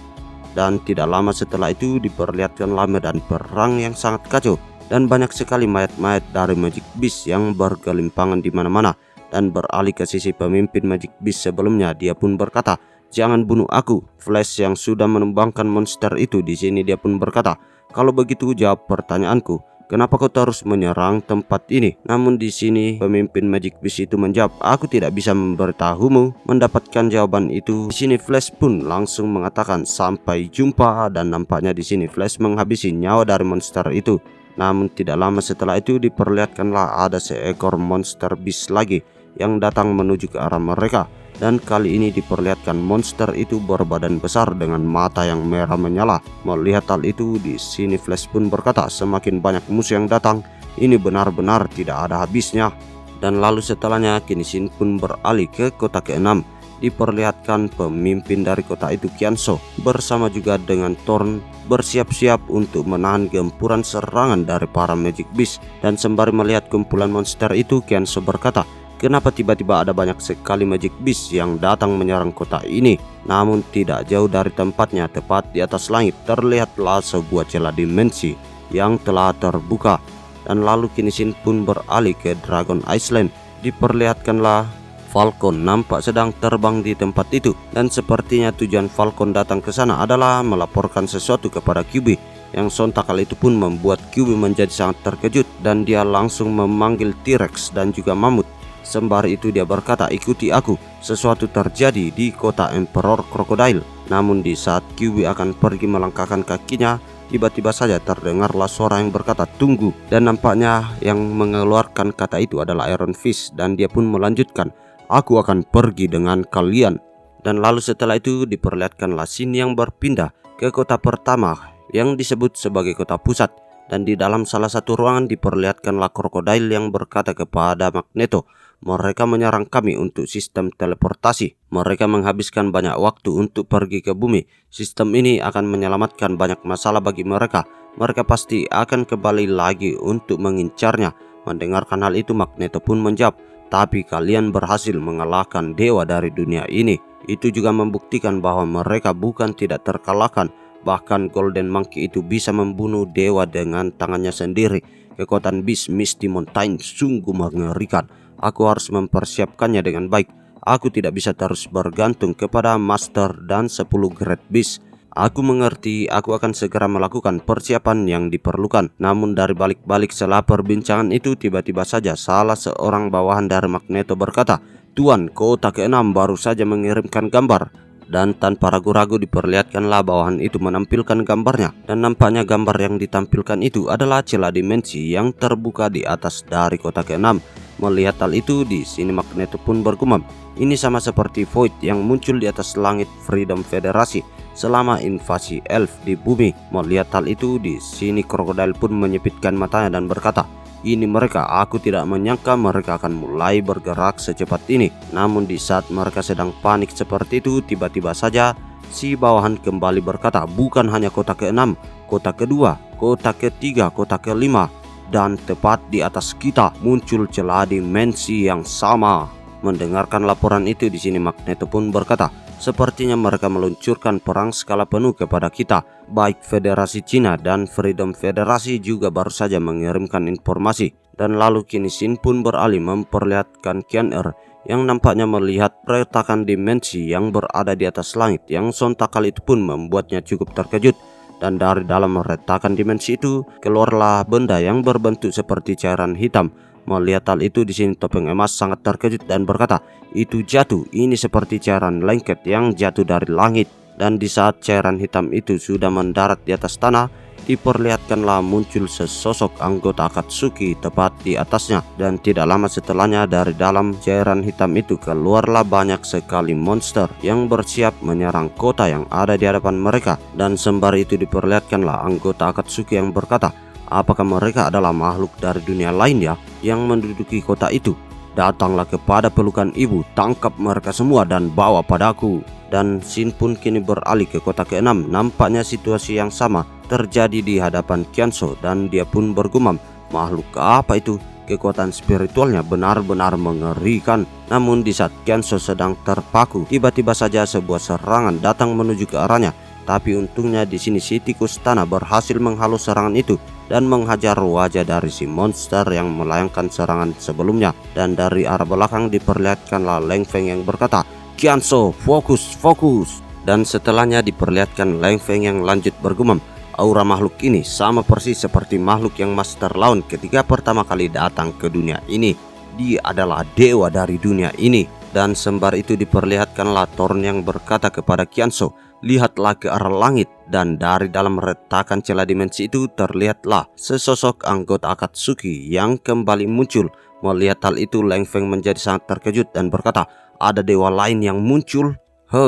Dan tidak lama setelah itu diperlihatkanlah medan perang yang sangat kacau dan banyak sekali mayat-mayat dari Magic Beast yang bergelimpangan di mana-mana. Dan beralih ke sisi pemimpin Magic Beast sebelumnya, dia pun berkata, "Jangan bunuh aku." Flash yang sudah menumbangkan monster itu di sini dia pun berkata, "Kalau begitu jawab pertanyaanku. Kenapa kau terus menyerang tempat ini?" Namun di sini pemimpin Magic Beast itu menjawab, "Aku tidak bisa memberitahumu." Mendapatkan jawaban itu, di sini Flash pun langsung mengatakan, "Sampai jumpa." Dan nampaknya di sini Flash menghabisi nyawa dari monster itu. Namun tidak lama setelah itu diperlihatkanlah ada seekor monster beast lagi yang datang menuju ke arah mereka. Dan kali ini diperlihatkan monster itu berbadan besar dengan mata yang merah menyala. Melihat hal itu, di sini Flash pun berkata, "Semakin banyak musuh yang datang, ini benar-benar tidak ada habisnya." Dan lalu setelahnya kini Shin pun beralih ke kota ke-6. Diperlihatkan pemimpin dari kota itu, Qianso, bersama juga dengan Thorn bersiap-siap untuk menahan gempuran serangan dari para Magic Beast. Dan sembari melihat kumpulan monster itu, Qianso berkata, "Kenapa tiba-tiba ada banyak sekali Magic Beast yang datang menyerang kota ini?" Namun tidak jauh dari tempatnya, tepat di atas langit, terlihatlah sebuah celah dimensi yang telah terbuka. Dan lalu kini Shin pun beralih ke Dragon Island. Diperlihatkanlah Falcon nampak sedang terbang di tempat itu. Dan sepertinya tujuan Falcon datang ke sana adalah melaporkan sesuatu kepada QB. Yang sontak hal itu pun membuat QB menjadi sangat terkejut. Dan dia langsung memanggil T-Rex dan juga mamut. Sembari itu dia berkata, "Ikuti aku, sesuatu terjadi di kota Emperor Crocodile." Namun di saat QB akan pergi melangkahkan kakinya, tiba-tiba saja terdengarlah suara yang berkata, "Tunggu." Dan nampaknya yang mengeluarkan kata itu adalah Iron Fist. Dan dia pun melanjutkan, "Aku akan pergi dengan kalian." Dan lalu setelah itu diperlihatkanlah Shin yang berpindah ke kota pertama yang disebut sebagai kota pusat. Dan di dalam salah satu ruangan diperlihatkanlah Crocodile yang berkata kepada Magneto, "Mereka menyerang kami untuk sistem teleportasi. Mereka menghabiskan banyak waktu untuk pergi ke bumi. Sistem ini akan menyelamatkan banyak masalah bagi mereka. Mereka pasti akan kembali lagi untuk mengincarnya." Mendengarkan hal itu, Magneto pun menjawab, "Tapi kalian berhasil mengalahkan dewa dari dunia ini." Itu juga membuktikan bahwa mereka bukan tidak terkalahkan. Bahkan Golden Monkey itu bisa membunuh dewa dengan tangannya sendiri. Kekuatan Beast Misty Mountain sungguh mengerikan. Aku harus mempersiapkannya dengan baik. Aku tidak bisa terus bergantung kepada Master dan 10 Great Beast. Aku mengerti, aku akan segera melakukan persiapan yang diperlukan. Namun dari balik-balik setelah perbincangan itu, tiba-tiba saja salah seorang bawahan dari Magneto berkata, "Tuan, kota ke-6 baru saja mengirimkan gambar." Dan tanpa ragu-ragu diperlihatkanlah bawahan itu menampilkan gambarnya. Dan nampaknya gambar yang ditampilkan itu adalah celah dimensi yang terbuka di atas dari kota ke-6. Melihat hal itu, di sini Magneto pun bergumam, "Ini sama seperti Void yang muncul di atas langit Freedom Federasi selama invasi elf di bumi." Melihat hal itu, di sini Crocodile pun menyipitkan matanya dan berkata, "Ini mereka, aku tidak menyangka mereka akan mulai bergerak secepat ini." Namun di saat mereka sedang panik seperti itu, tiba-tiba saja si bawahan kembali berkata, "Bukan hanya kota ke-6, kota ke-2, kota ke-3, kota ke-5, dan tepat di atas kita muncul celah dimensi yang sama." Mendengarkan laporan itu, di sini Magneto pun berkata, "Sepertinya mereka meluncurkan perang skala penuh kepada kita. Baik Federasi Cina dan Freedom Federasi juga baru saja mengirimkan informasi." Dan lalu kini Shin pun beralih memperlihatkan Qian-Er yang nampaknya melihat retakan dimensi yang berada di atas langit, yang sontak kali itu pun membuatnya cukup terkejut. Dan dari dalam retakan dimensi itu keluarlah benda yang berbentuk seperti cairan hitam. Melihat hal itu, di sini Topeng Emas sangat terkejut dan berkata, "Itu jatuh, ini seperti cairan lengket yang jatuh dari langit." Dan di saat cairan hitam itu sudah mendarat di atas tanah, diperlihatkanlah muncul sesosok anggota Akatsuki tepat di atasnya. Dan tidak lama setelahnya dari dalam cairan hitam itu keluarlah banyak sekali monster yang bersiap menyerang kota yang ada di hadapan mereka. Dan sembari itu diperlihatkanlah anggota Akatsuki yang berkata, "Apakah mereka adalah makhluk dari dunia lain ya yang menduduki kota itu? Datanglah kepada pelukan ibu, tangkap mereka semua dan bawa padaku." Dan Shin pun kini beralih ke kota ke-6. Nampaknya situasi yang sama terjadi di hadapan Qianso dan dia pun bergumam, "Makhluk apa itu?" Kekuatan spiritualnya benar-benar mengerikan. Namun di saat Kianso sedang terpaku, tiba-tiba saja sebuah serangan datang menuju ke arahnya. Tapi untungnya di sini si tikus tanah berhasil menghalau serangan itu dan menghajar wajah dari si monster yang melayangkan serangan sebelumnya. Dan dari arah belakang diperlihatkanlah Leng Feng yang berkata, "Kianso, fokus, fokus." Dan setelahnya diperlihatkan Leng Feng yang lanjut bergumam, "Aura makhluk ini sama persis seperti makhluk yang Master lawan ketika pertama kali datang ke dunia ini. Dia adalah dewa dari dunia ini." Dan sembar itu diperlihatkanlah Thorn yang berkata kepada Kianso, "Lihatlah ke arah langit." Dan dari dalam retakan celah dimensi itu terlihatlah sesosok anggota Akatsuki yang kembali muncul. Melihat hal itu, Leng Feng menjadi sangat terkejut dan berkata, "Ada dewa lain yang muncul?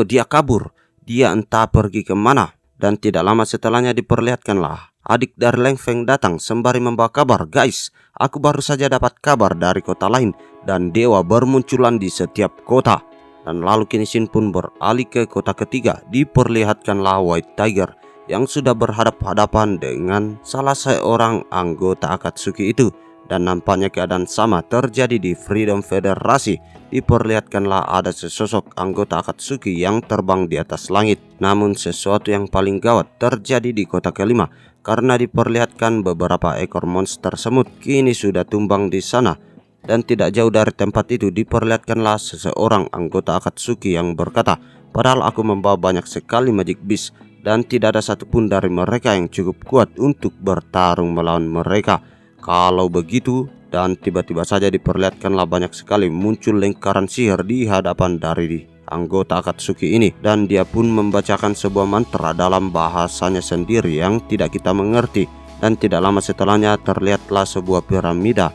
Dia kabur. Dia entah pergi kemana." Dan tidak lama setelahnya diperlihatkanlah adik dari Leng Feng datang sembari membawa kabar, "Guys, aku baru saja dapat kabar dari kota lain dan dewa bermunculan di setiap kota." Dan lalu kini Shin pun beralih ke kota ketiga. Diperlihatkanlah White Tiger yang sudah berhadap-hadapan dengan salah seorang anggota Akatsuki itu. Dan nampaknya keadaan sama terjadi di Freedom Federasi. Diperlihatkanlah ada sesosok anggota Akatsuki yang terbang di atas langit. Namun sesuatu yang paling gawat terjadi di kota kelima, karena diperlihatkan beberapa ekor monster semut kini sudah tumbang di sana. Dan tidak jauh dari tempat itu diperlihatkanlah seseorang anggota Akatsuki yang berkata, "Padahal aku membawa banyak sekali Magic Beast dan tidak ada satupun dari mereka yang cukup kuat untuk bertarung melawan mereka. Kalau begitu," dan tiba-tiba saja diperlihatkanlah banyak sekali muncul lingkaran sihir di hadapan dari anggota Akatsuki ini. Dan dia pun membacakan sebuah mantra dalam bahasanya sendiri yang tidak kita mengerti. Dan tidak lama setelahnya terlihatlah sebuah piramida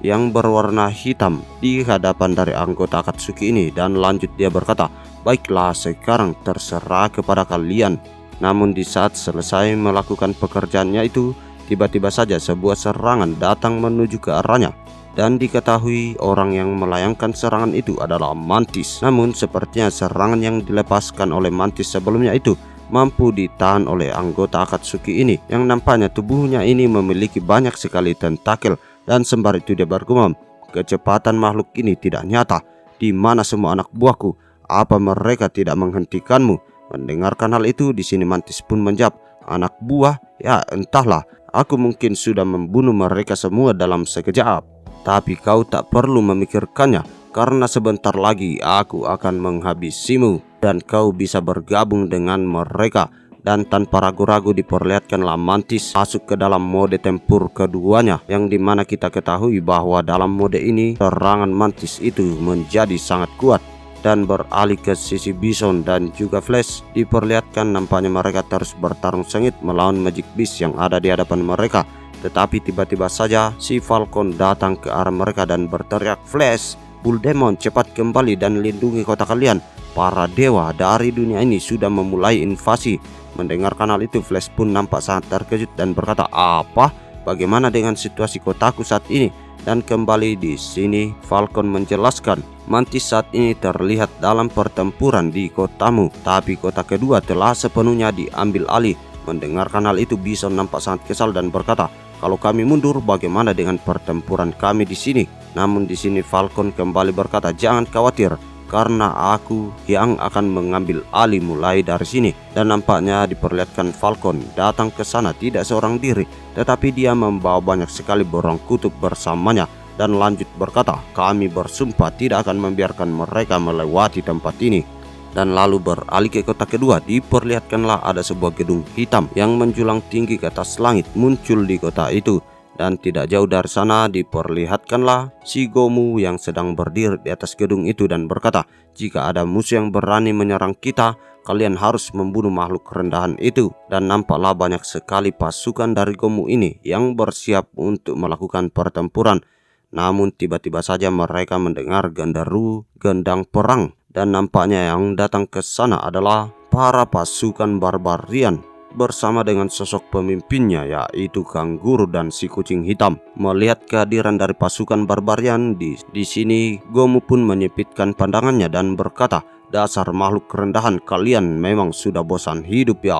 yang berwarna hitam di hadapan dari anggota Akatsuki ini. Dan lanjut dia berkata, "Baiklah, sekarang terserah kepada kalian." Namun di saat selesai melakukan pekerjaannya itu, tiba-tiba saja sebuah serangan datang menuju ke arahnya. Dan diketahui orang yang melayangkan serangan itu adalah Mantis. Namun sepertinya serangan yang dilepaskan oleh Mantis sebelumnya itu mampu ditahan oleh anggota Akatsuki ini, yang nampaknya tubuhnya ini memiliki banyak sekali tentakel. Dan sembar itu dia bergumam, "Kecepatan makhluk ini tidak nyata. Di mana semua anak buahku? Apa mereka tidak menghentikanmu?" Mendengarkan hal itu, di sini Mantis pun menjawab, "Anak buah? Ya entahlah. Aku mungkin sudah membunuh mereka semua dalam sekejap. Tapi kau tak perlu memikirkannya, karena sebentar lagi aku akan menghabisimu dan kau bisa bergabung dengan mereka." Dan tanpa ragu-ragu diperlihatkanlah Mantis masuk ke dalam mode tempur keduanya, yang dimana kita ketahui bahwa dalam mode ini serangan Mantis itu menjadi sangat kuat. Dan beralih ke sisi Bison dan juga Flash, diperlihatkan nampaknya mereka terus bertarung sengit melawan Magic Beast yang ada di hadapan mereka. Tetapi tiba-tiba saja si Falcon datang ke arah mereka dan berteriak, "Flash, Bull Demon, cepat kembali dan lindungi kota kalian. Para dewa dari dunia ini sudah memulai invasi." Mendengarkan hal itu, Flash pun nampak sangat terkejut dan berkata, "Apa? Bagaimana dengan situasi kotaku saat ini?" Dan kembali di sini Falcon menjelaskan, "Mantis saat ini terlihat dalam pertempuran di kotamu, tapi kota kedua telah sepenuhnya diambil alih." Mendengarkan hal itu, Bison nampak sangat kesal dan berkata, "Kalau kami mundur, bagaimana dengan pertempuran kami di sini?" Namun di sini Falcon kembali berkata, "Jangan khawatir, karena aku yang akan mengambil alih mulai dari sini." Dan nampaknya diperlihatkan Falcon datang ke sana tidak seorang diri, tetapi dia membawa banyak sekali borong kutub bersamanya. Dan lanjut berkata, "Kami bersumpah tidak akan membiarkan mereka melewati tempat ini." Dan lalu beralih ke kota kedua, diperlihatkanlah ada sebuah gedung hitam yang menjulang tinggi ke atas langit muncul di kota itu. Dan tidak jauh dari sana diperlihatkanlah si Gomu yang sedang berdiri di atas gedung itu dan berkata, "Jika ada musuh yang berani menyerang kita, kalian harus membunuh makhluk rendahan itu." Dan nampaklah banyak sekali pasukan dari Gomu ini yang bersiap untuk melakukan pertempuran. Namun tiba-tiba saja mereka mendengar genderu gendang perang. Dan nampaknya yang datang ke sana adalah para pasukan barbarian bersama dengan sosok pemimpinnya, yaitu Kangguru dan si kucing hitam. Melihat kehadiran dari pasukan barbarian di sini, Gomu pun menyipitkan pandangannya dan berkata, "Dasar makhluk kerendahan, kalian memang sudah bosan hidup ya."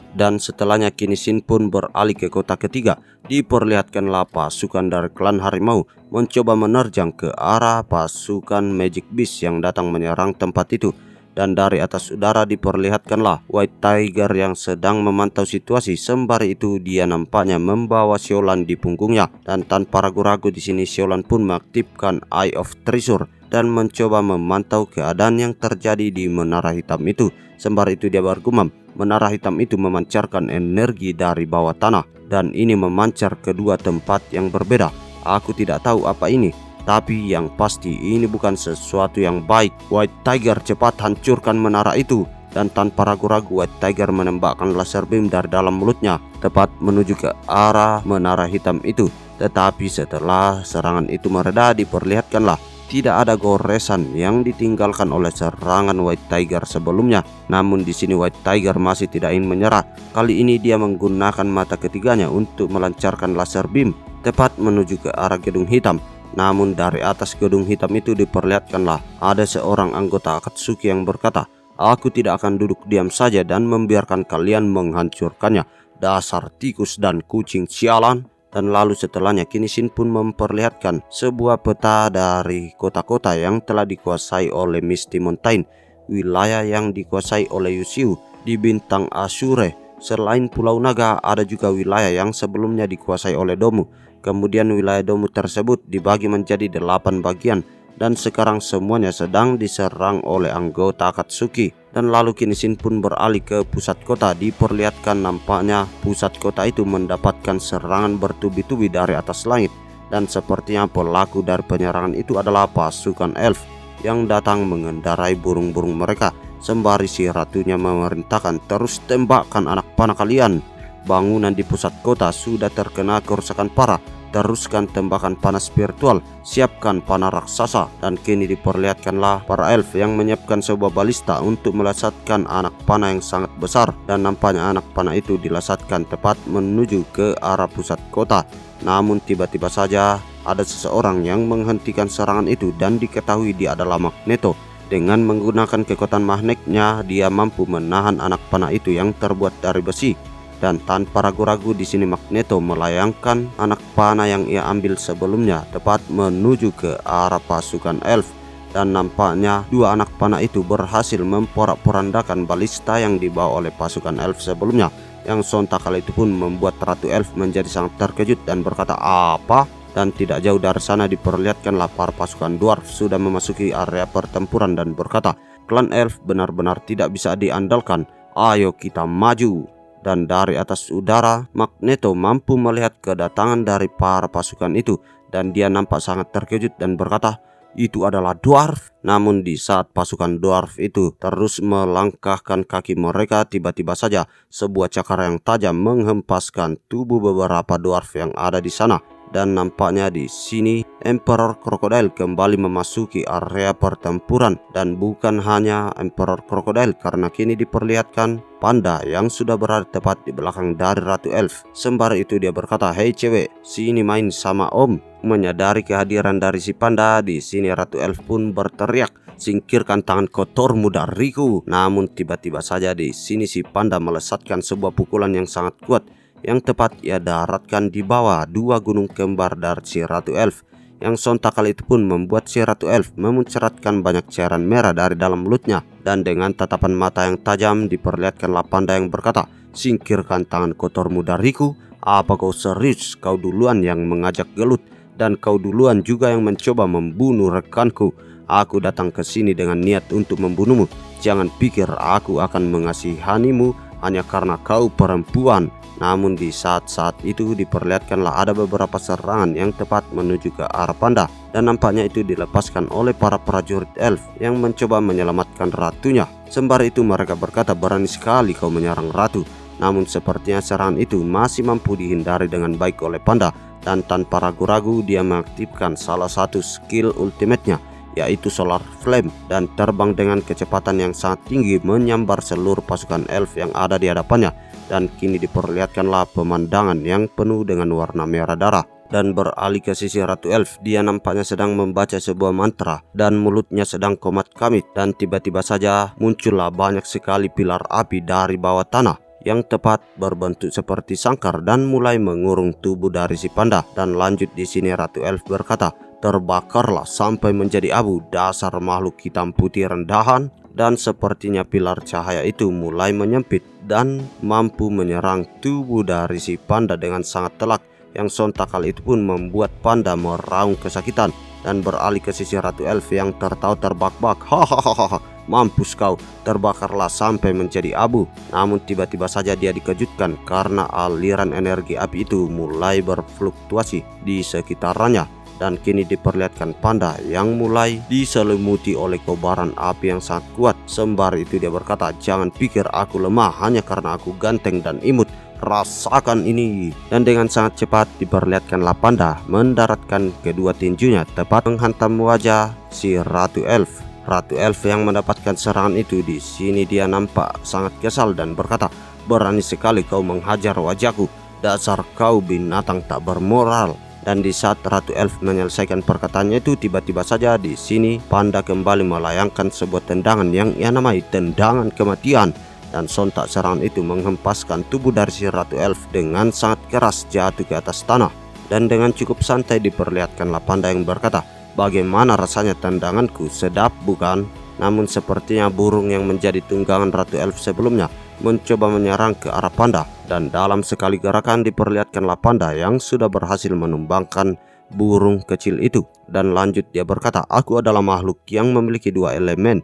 Dan setelahnya kini Shin pun beralih ke kota ketiga. Diperlihatkanlah pasukan dari klan harimau mencoba menerjang ke arah pasukan Magic Beast yang datang menyerang tempat itu. Dan dari atas udara diperlihatkanlah White Tiger yang sedang memantau situasi. Sembari itu dia nampaknya membawa Xiaolan di punggungnya. Dan tanpa ragu-ragu di sini Xiaolan pun mengaktifkan Eye of Treasure dan mencoba memantau keadaan yang terjadi di menara hitam itu. Sembari itu dia bergumam, menara hitam itu memancarkan energi dari bawah tanah dan ini memancar ke dua tempat yang berbeda. Aku tidak tahu apa ini, tapi yang pasti ini bukan sesuatu yang baik. White Tiger cepat hancurkan menara itu. Dan tanpa ragu-ragu White Tiger menembakkan laser beam dari dalam mulutnya tepat menuju ke arah menara hitam itu. Tetapi setelah serangan itu mereda, diperlihatkanlah tidak ada goresan yang ditinggalkan oleh serangan White Tiger sebelumnya. Namun di sini White Tiger masih tidak ingin menyerah. Kali ini dia menggunakan mata ketiganya untuk melancarkan laser beam tepat menuju ke arah gedung hitam. Namun dari atas gedung hitam itu diperlihatkanlah ada seorang anggota Akatsuki yang berkata, "Aku tidak akan duduk diam saja dan membiarkan kalian menghancurkannya. Dasar tikus dan kucing sialan." Dan lalu setelahnya kini Shin pun memperlihatkan sebuah peta dari kota-kota yang telah dikuasai oleh Misty Mountain, wilayah yang dikuasai oleh Yushiu di bintang Azure. Selain Pulau Naga, ada juga wilayah yang sebelumnya dikuasai oleh Domu. Kemudian wilayah Domu tersebut dibagi menjadi 8 bagian dan sekarang semuanya sedang diserang oleh anggota Akatsuki. Dan lalu kini Shin pun beralih ke pusat kota. Diperlihatkan nampaknya pusat kota itu mendapatkan serangan bertubi-tubi dari atas langit. Dan sepertinya pelaku dari penyerangan itu adalah pasukan elf yang datang mengendarai burung-burung mereka. Sembari si ratunya memerintahkan, "Terus tembakkan anak panah kalian. Bangunan di pusat kota sudah terkena kerusakan parah. Teruskan tembakan panah spiritual, siapkan panah raksasa." Dan kini diperlihatkanlah para elf yang menyiapkan sebuah balista untuk melasatkan anak panah yang sangat besar. Dan nampaknya anak panah itu dilasatkan tepat menuju ke arah pusat kota. Namun tiba-tiba saja ada seseorang yang menghentikan serangan itu dan diketahui dia adalah Magneto. Dengan menggunakan kekuatan magnetnya, dia mampu menahan anak panah itu yang terbuat dari besi. Dan tanpa ragu-ragu di sini Magneto melayangkan anak panah yang ia ambil sebelumnya tepat menuju ke arah pasukan elf. Dan nampaknya dua anak panah itu berhasil memporak-porandakan balista yang dibawa oleh pasukan elf sebelumnya. Yang sontak kali itu pun membuat Ratu Elf menjadi sangat terkejut dan berkata, "Apa?" Dan tidak jauh dari sana diperlihatkanlah para pasukan dwarf sudah memasuki area pertempuran dan berkata, "Klan elf benar-benar tidak bisa diandalkan. Ayo kita maju." Dan dari atas udara Magneto mampu melihat kedatangan dari para pasukan itu. Dan dia nampak sangat terkejut dan berkata, "Itu adalah dwarf." Namun di saat pasukan dwarf itu terus melangkahkan kaki mereka, tiba-tiba saja sebuah cakar yang tajam menghempaskan tubuh beberapa dwarf yang ada di sana. Dan nampaknya di sini Emperor Crocodile kembali memasuki area pertempuran. Dan bukan hanya Emperor Crocodile, karena kini diperlihatkan panda yang sudah berada tepat di belakang dari Ratu Elf. Sembari itu dia berkata, "Hei cewek, sini main sama om." Menyadari kehadiran dari si panda, di sini Ratu Elf pun berteriak, "Singkirkan tangan kotormu dariku." Namun tiba-tiba saja di sini si panda melesatkan sebuah pukulan yang sangat kuat yang tepat ia daratkan di bawah dua gunung kembar dari si Ratu Elf. Yang sontak kali itu pun membuat si Ratu Elf memuncratkan banyak cairan merah dari dalam mulutnya. Dan dengan tatapan mata yang tajam diperlihatkanlah panda yang berkata, "Singkirkan tangan kotormu dariku. Apa kau serius? Kau duluan yang mengajak gelut dan kau duluan juga yang mencoba membunuh rekanku. Aku datang ke sini dengan niat untuk membunuhmu. Jangan pikir aku akan mengasihanimu hanya karena kau perempuan." Namun di saat-saat itu diperlihatkanlah ada beberapa serangan yang tepat menuju ke arah panda. Dan nampaknya itu dilepaskan oleh para prajurit elf yang mencoba menyelamatkan ratunya. Sembari itu mereka berkata, "Berani sekali kau menyerang ratu." Namun sepertinya serangan itu masih mampu dihindari dengan baik oleh panda. Dan tanpa ragu-ragu dia mengaktifkan salah satu skill ultimate-nya, yaitu Solar Flame, dan terbang dengan kecepatan yang sangat tinggi menyambar seluruh pasukan elf yang ada di hadapannya. Dan kini diperlihatkanlah pemandangan yang penuh dengan warna merah darah. Dan beralih ke sisi Ratu Elf, dia nampaknya sedang membaca sebuah mantra dan mulutnya sedang komat kamit. Dan tiba-tiba saja muncullah banyak sekali pilar api dari bawah tanah yang tepat berbentuk seperti sangkar dan mulai mengurung tubuh dari si panda. Dan lanjut di sini Ratu Elf berkata, "Terbakarlah sampai menjadi abu dasar makhluk hitam putih rendahan." Dan sepertinya pilar cahaya itu mulai menyempit dan mampu menyerang tubuh dari si panda dengan sangat telak, yang sontak kali itu pun membuat panda meraung kesakitan dan beralih ke sisi Ratu Elf yang tertawa terbak-bak. "Hahaha, mampus kau, terbakarlah sampai menjadi abu." Namun tiba-tiba saja dia dikejutkan karena aliran energi api itu mulai berfluktuasi di sekitarnya. Dan kini diperlihatkan panda yang mulai diselimuti oleh kobaran api yang sangat kuat. Sembari itu dia berkata, "Jangan pikir aku lemah hanya karena aku ganteng dan imut. Rasakan ini." Dan dengan sangat cepat diperlihatkanlah panda mendaratkan kedua tinjunya tepat menghantam wajah si Ratu Elf. Ratu Elf yang mendapatkan serangan itu, di sini dia nampak sangat kesal dan berkata, "Berani sekali kau menghajar wajahku. Dasar kau binatang tak bermoral." Dan di saat Ratu Elf menyelesaikan perkataannya itu, tiba-tiba saja di sini panda kembali melayangkan sebuah tendangan yang ia namai tendangan kematian. Dan sontak serangan itu menghempaskan tubuh dari si Ratu Elf dengan sangat keras jatuh ke atas tanah. Dan dengan cukup santai diperlihatkanlah panda yang berkata, "Bagaimana rasanya tendanganku? Sedap bukan?" Namun sepertinya burung yang menjadi tunggangan Ratu Elf sebelumnya mencoba menyerang ke arah panda. Dan dalam sekali gerakan diperlihatkanlah panda yang sudah berhasil menumbangkan burung kecil itu. Dan lanjut dia berkata, "Aku adalah makhluk yang memiliki dua elemen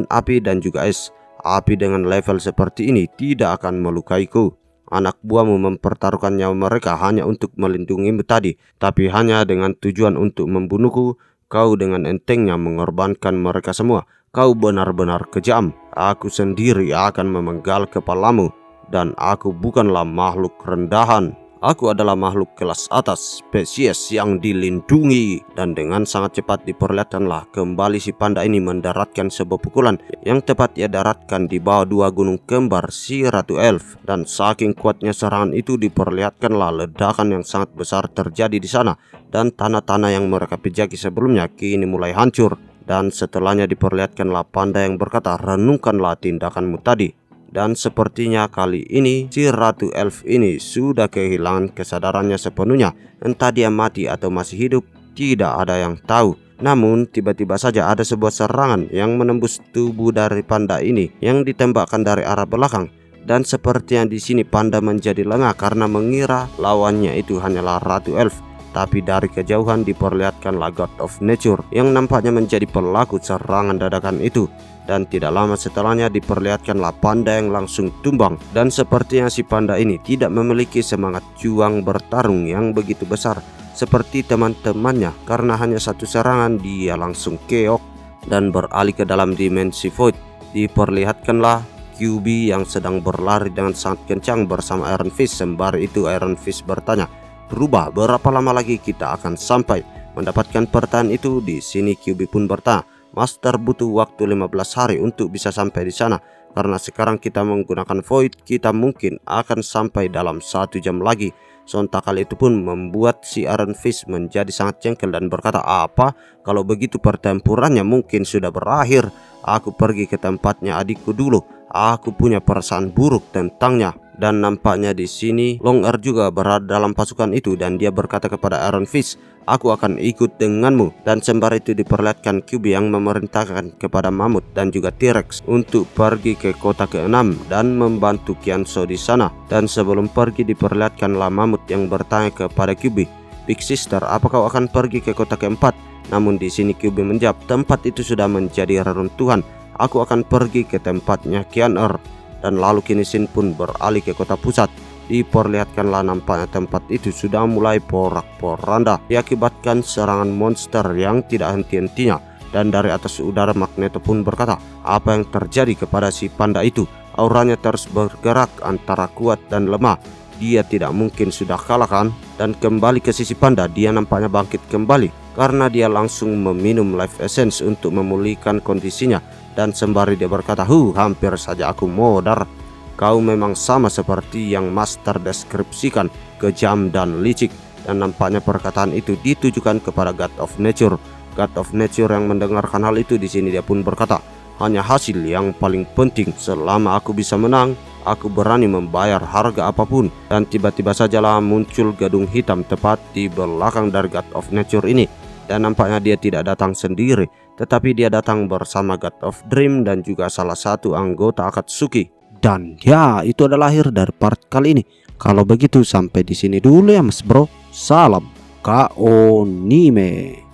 api dan juga es. Api dengan level seperti ini tidak akan melukaiku. Anak buahmu mempertaruhkan nyawa mereka hanya untuk melindungimu tadi, tapi hanya dengan tujuan untuk membunuhku. Kau dengan entengnya mengorbankan mereka semua. Kau benar-benar kejam. Aku sendiri akan memenggal kepalamu. Dan aku bukanlah makhluk rendahan. Aku adalah makhluk kelas atas, spesies yang dilindungi." Dan dengan sangat cepat diperlihatkanlah kembali si panda ini mendaratkan sebuah pukulan yang tepat ia daratkan di bawah dua gunung kembar si Ratu Elf. Dan saking kuatnya serangan itu diperlihatkanlah ledakan yang sangat besar terjadi di sana. Dan tanah-tanah yang mereka pijaki sebelumnya kini mulai hancur. Dan setelahnya diperlihatkanlah panda yang berkata, "Renungkanlah tindakanmu tadi." Dan sepertinya kali ini si Ratu Elf ini sudah kehilangan kesadarannya sepenuhnya. Entah dia mati atau masih hidup, tidak ada yang tahu. Namun tiba-tiba saja ada sebuah serangan yang menembus tubuh dari panda ini yang ditembakkan dari arah belakang. Dan sepertinya di sini panda menjadi lengah karena mengira lawannya itu hanyalah Ratu Elf. Tapi dari kejauhan diperlihatkanlah God of Nature yang nampaknya menjadi pelaku serangan dadakan itu. Dan tidak lama setelahnya diperlihatkanlah panda yang langsung tumbang. Dan sepertinya si panda ini tidak memiliki semangat juang bertarung yang begitu besar seperti teman-temannya, karena hanya satu serangan dia langsung keok dan beralih ke dalam dimensi void. Diperlihatkanlah QB yang sedang berlari dengan sangat kencang bersama Iron Fist. Sembari itu Iron Fist bertanya, "Rubah, berapa lama lagi kita akan sampai?" Mendapatkan pertanyaan itu, di sini QB pun bertanya, "Master butuh waktu 15 hari untuk bisa sampai di sana. Karena sekarang kita menggunakan Void, kita mungkin akan sampai dalam 1 jam lagi." Sontak kali itu pun membuat si Iron Fist menjadi sangat jengkel dan berkata, "Apa? Kalau begitu pertempurannya mungkin sudah berakhir. Aku pergi ke tempatnya adikku dulu. Aku punya perasaan buruk tentangnya." Dan nampaknya di sini Long Ear juga berada dalam pasukan itu dan dia berkata kepada Iron Fist, "Aku akan ikut denganmu." Dan sembari itu diperlihatkan QB yang memerintahkan kepada Mamut dan juga T-Rex untuk pergi ke kota ke-6 dan membantu Kianso di sana. Dan sebelum pergi diperlihatkanlah Mamut yang bertanya kepada QB, "Big Sister, apa kau akan pergi ke kota ke-4? Namun di sini QB menjawab, "Tempat itu sudah menjadi reruntuhan. Aku akan pergi ke tempatnya Kianer." Dan lalu kini Shin pun beralih ke kota pusat. Diperlihatkanlah nampaknya tempat itu sudah mulai porak-poranda diakibatkan serangan monster yang tidak henti-hentinya. Dan dari atas udara Magneto pun berkata, "Apa yang terjadi kepada si panda itu? Auranya terus bergerak antara kuat dan lemah. Dia tidak mungkin sudah kalah kan?" Dan kembali ke sisi panda, dia nampaknya bangkit kembali karena dia langsung meminum Life Essence untuk memulihkan kondisinya. Dan sembari dia berkata, hampir saja aku modar. Kau memang sama seperti yang Master deskripsikan, kejam dan licik." Dan nampaknya perkataan itu ditujukan kepada God of Nature. God of Nature yang mendengarkan hal itu, di sini dia pun berkata, "Hanya hasil yang paling penting. Selama aku bisa menang, Aku berani membayar harga apapun. Dan tiba-tiba sajalah muncul gadung hitam tepat di belakang dari God of Nature ini. Dan nampaknya dia tidak datang sendiri, tetapi dia datang bersama God of Dream dan juga salah satu anggota Akatsuki. Dan ya, itu adalah akhir dari part kali ini. Kalau begitu sampai di sini dulu ya Mas Bro. Salam Kaonime.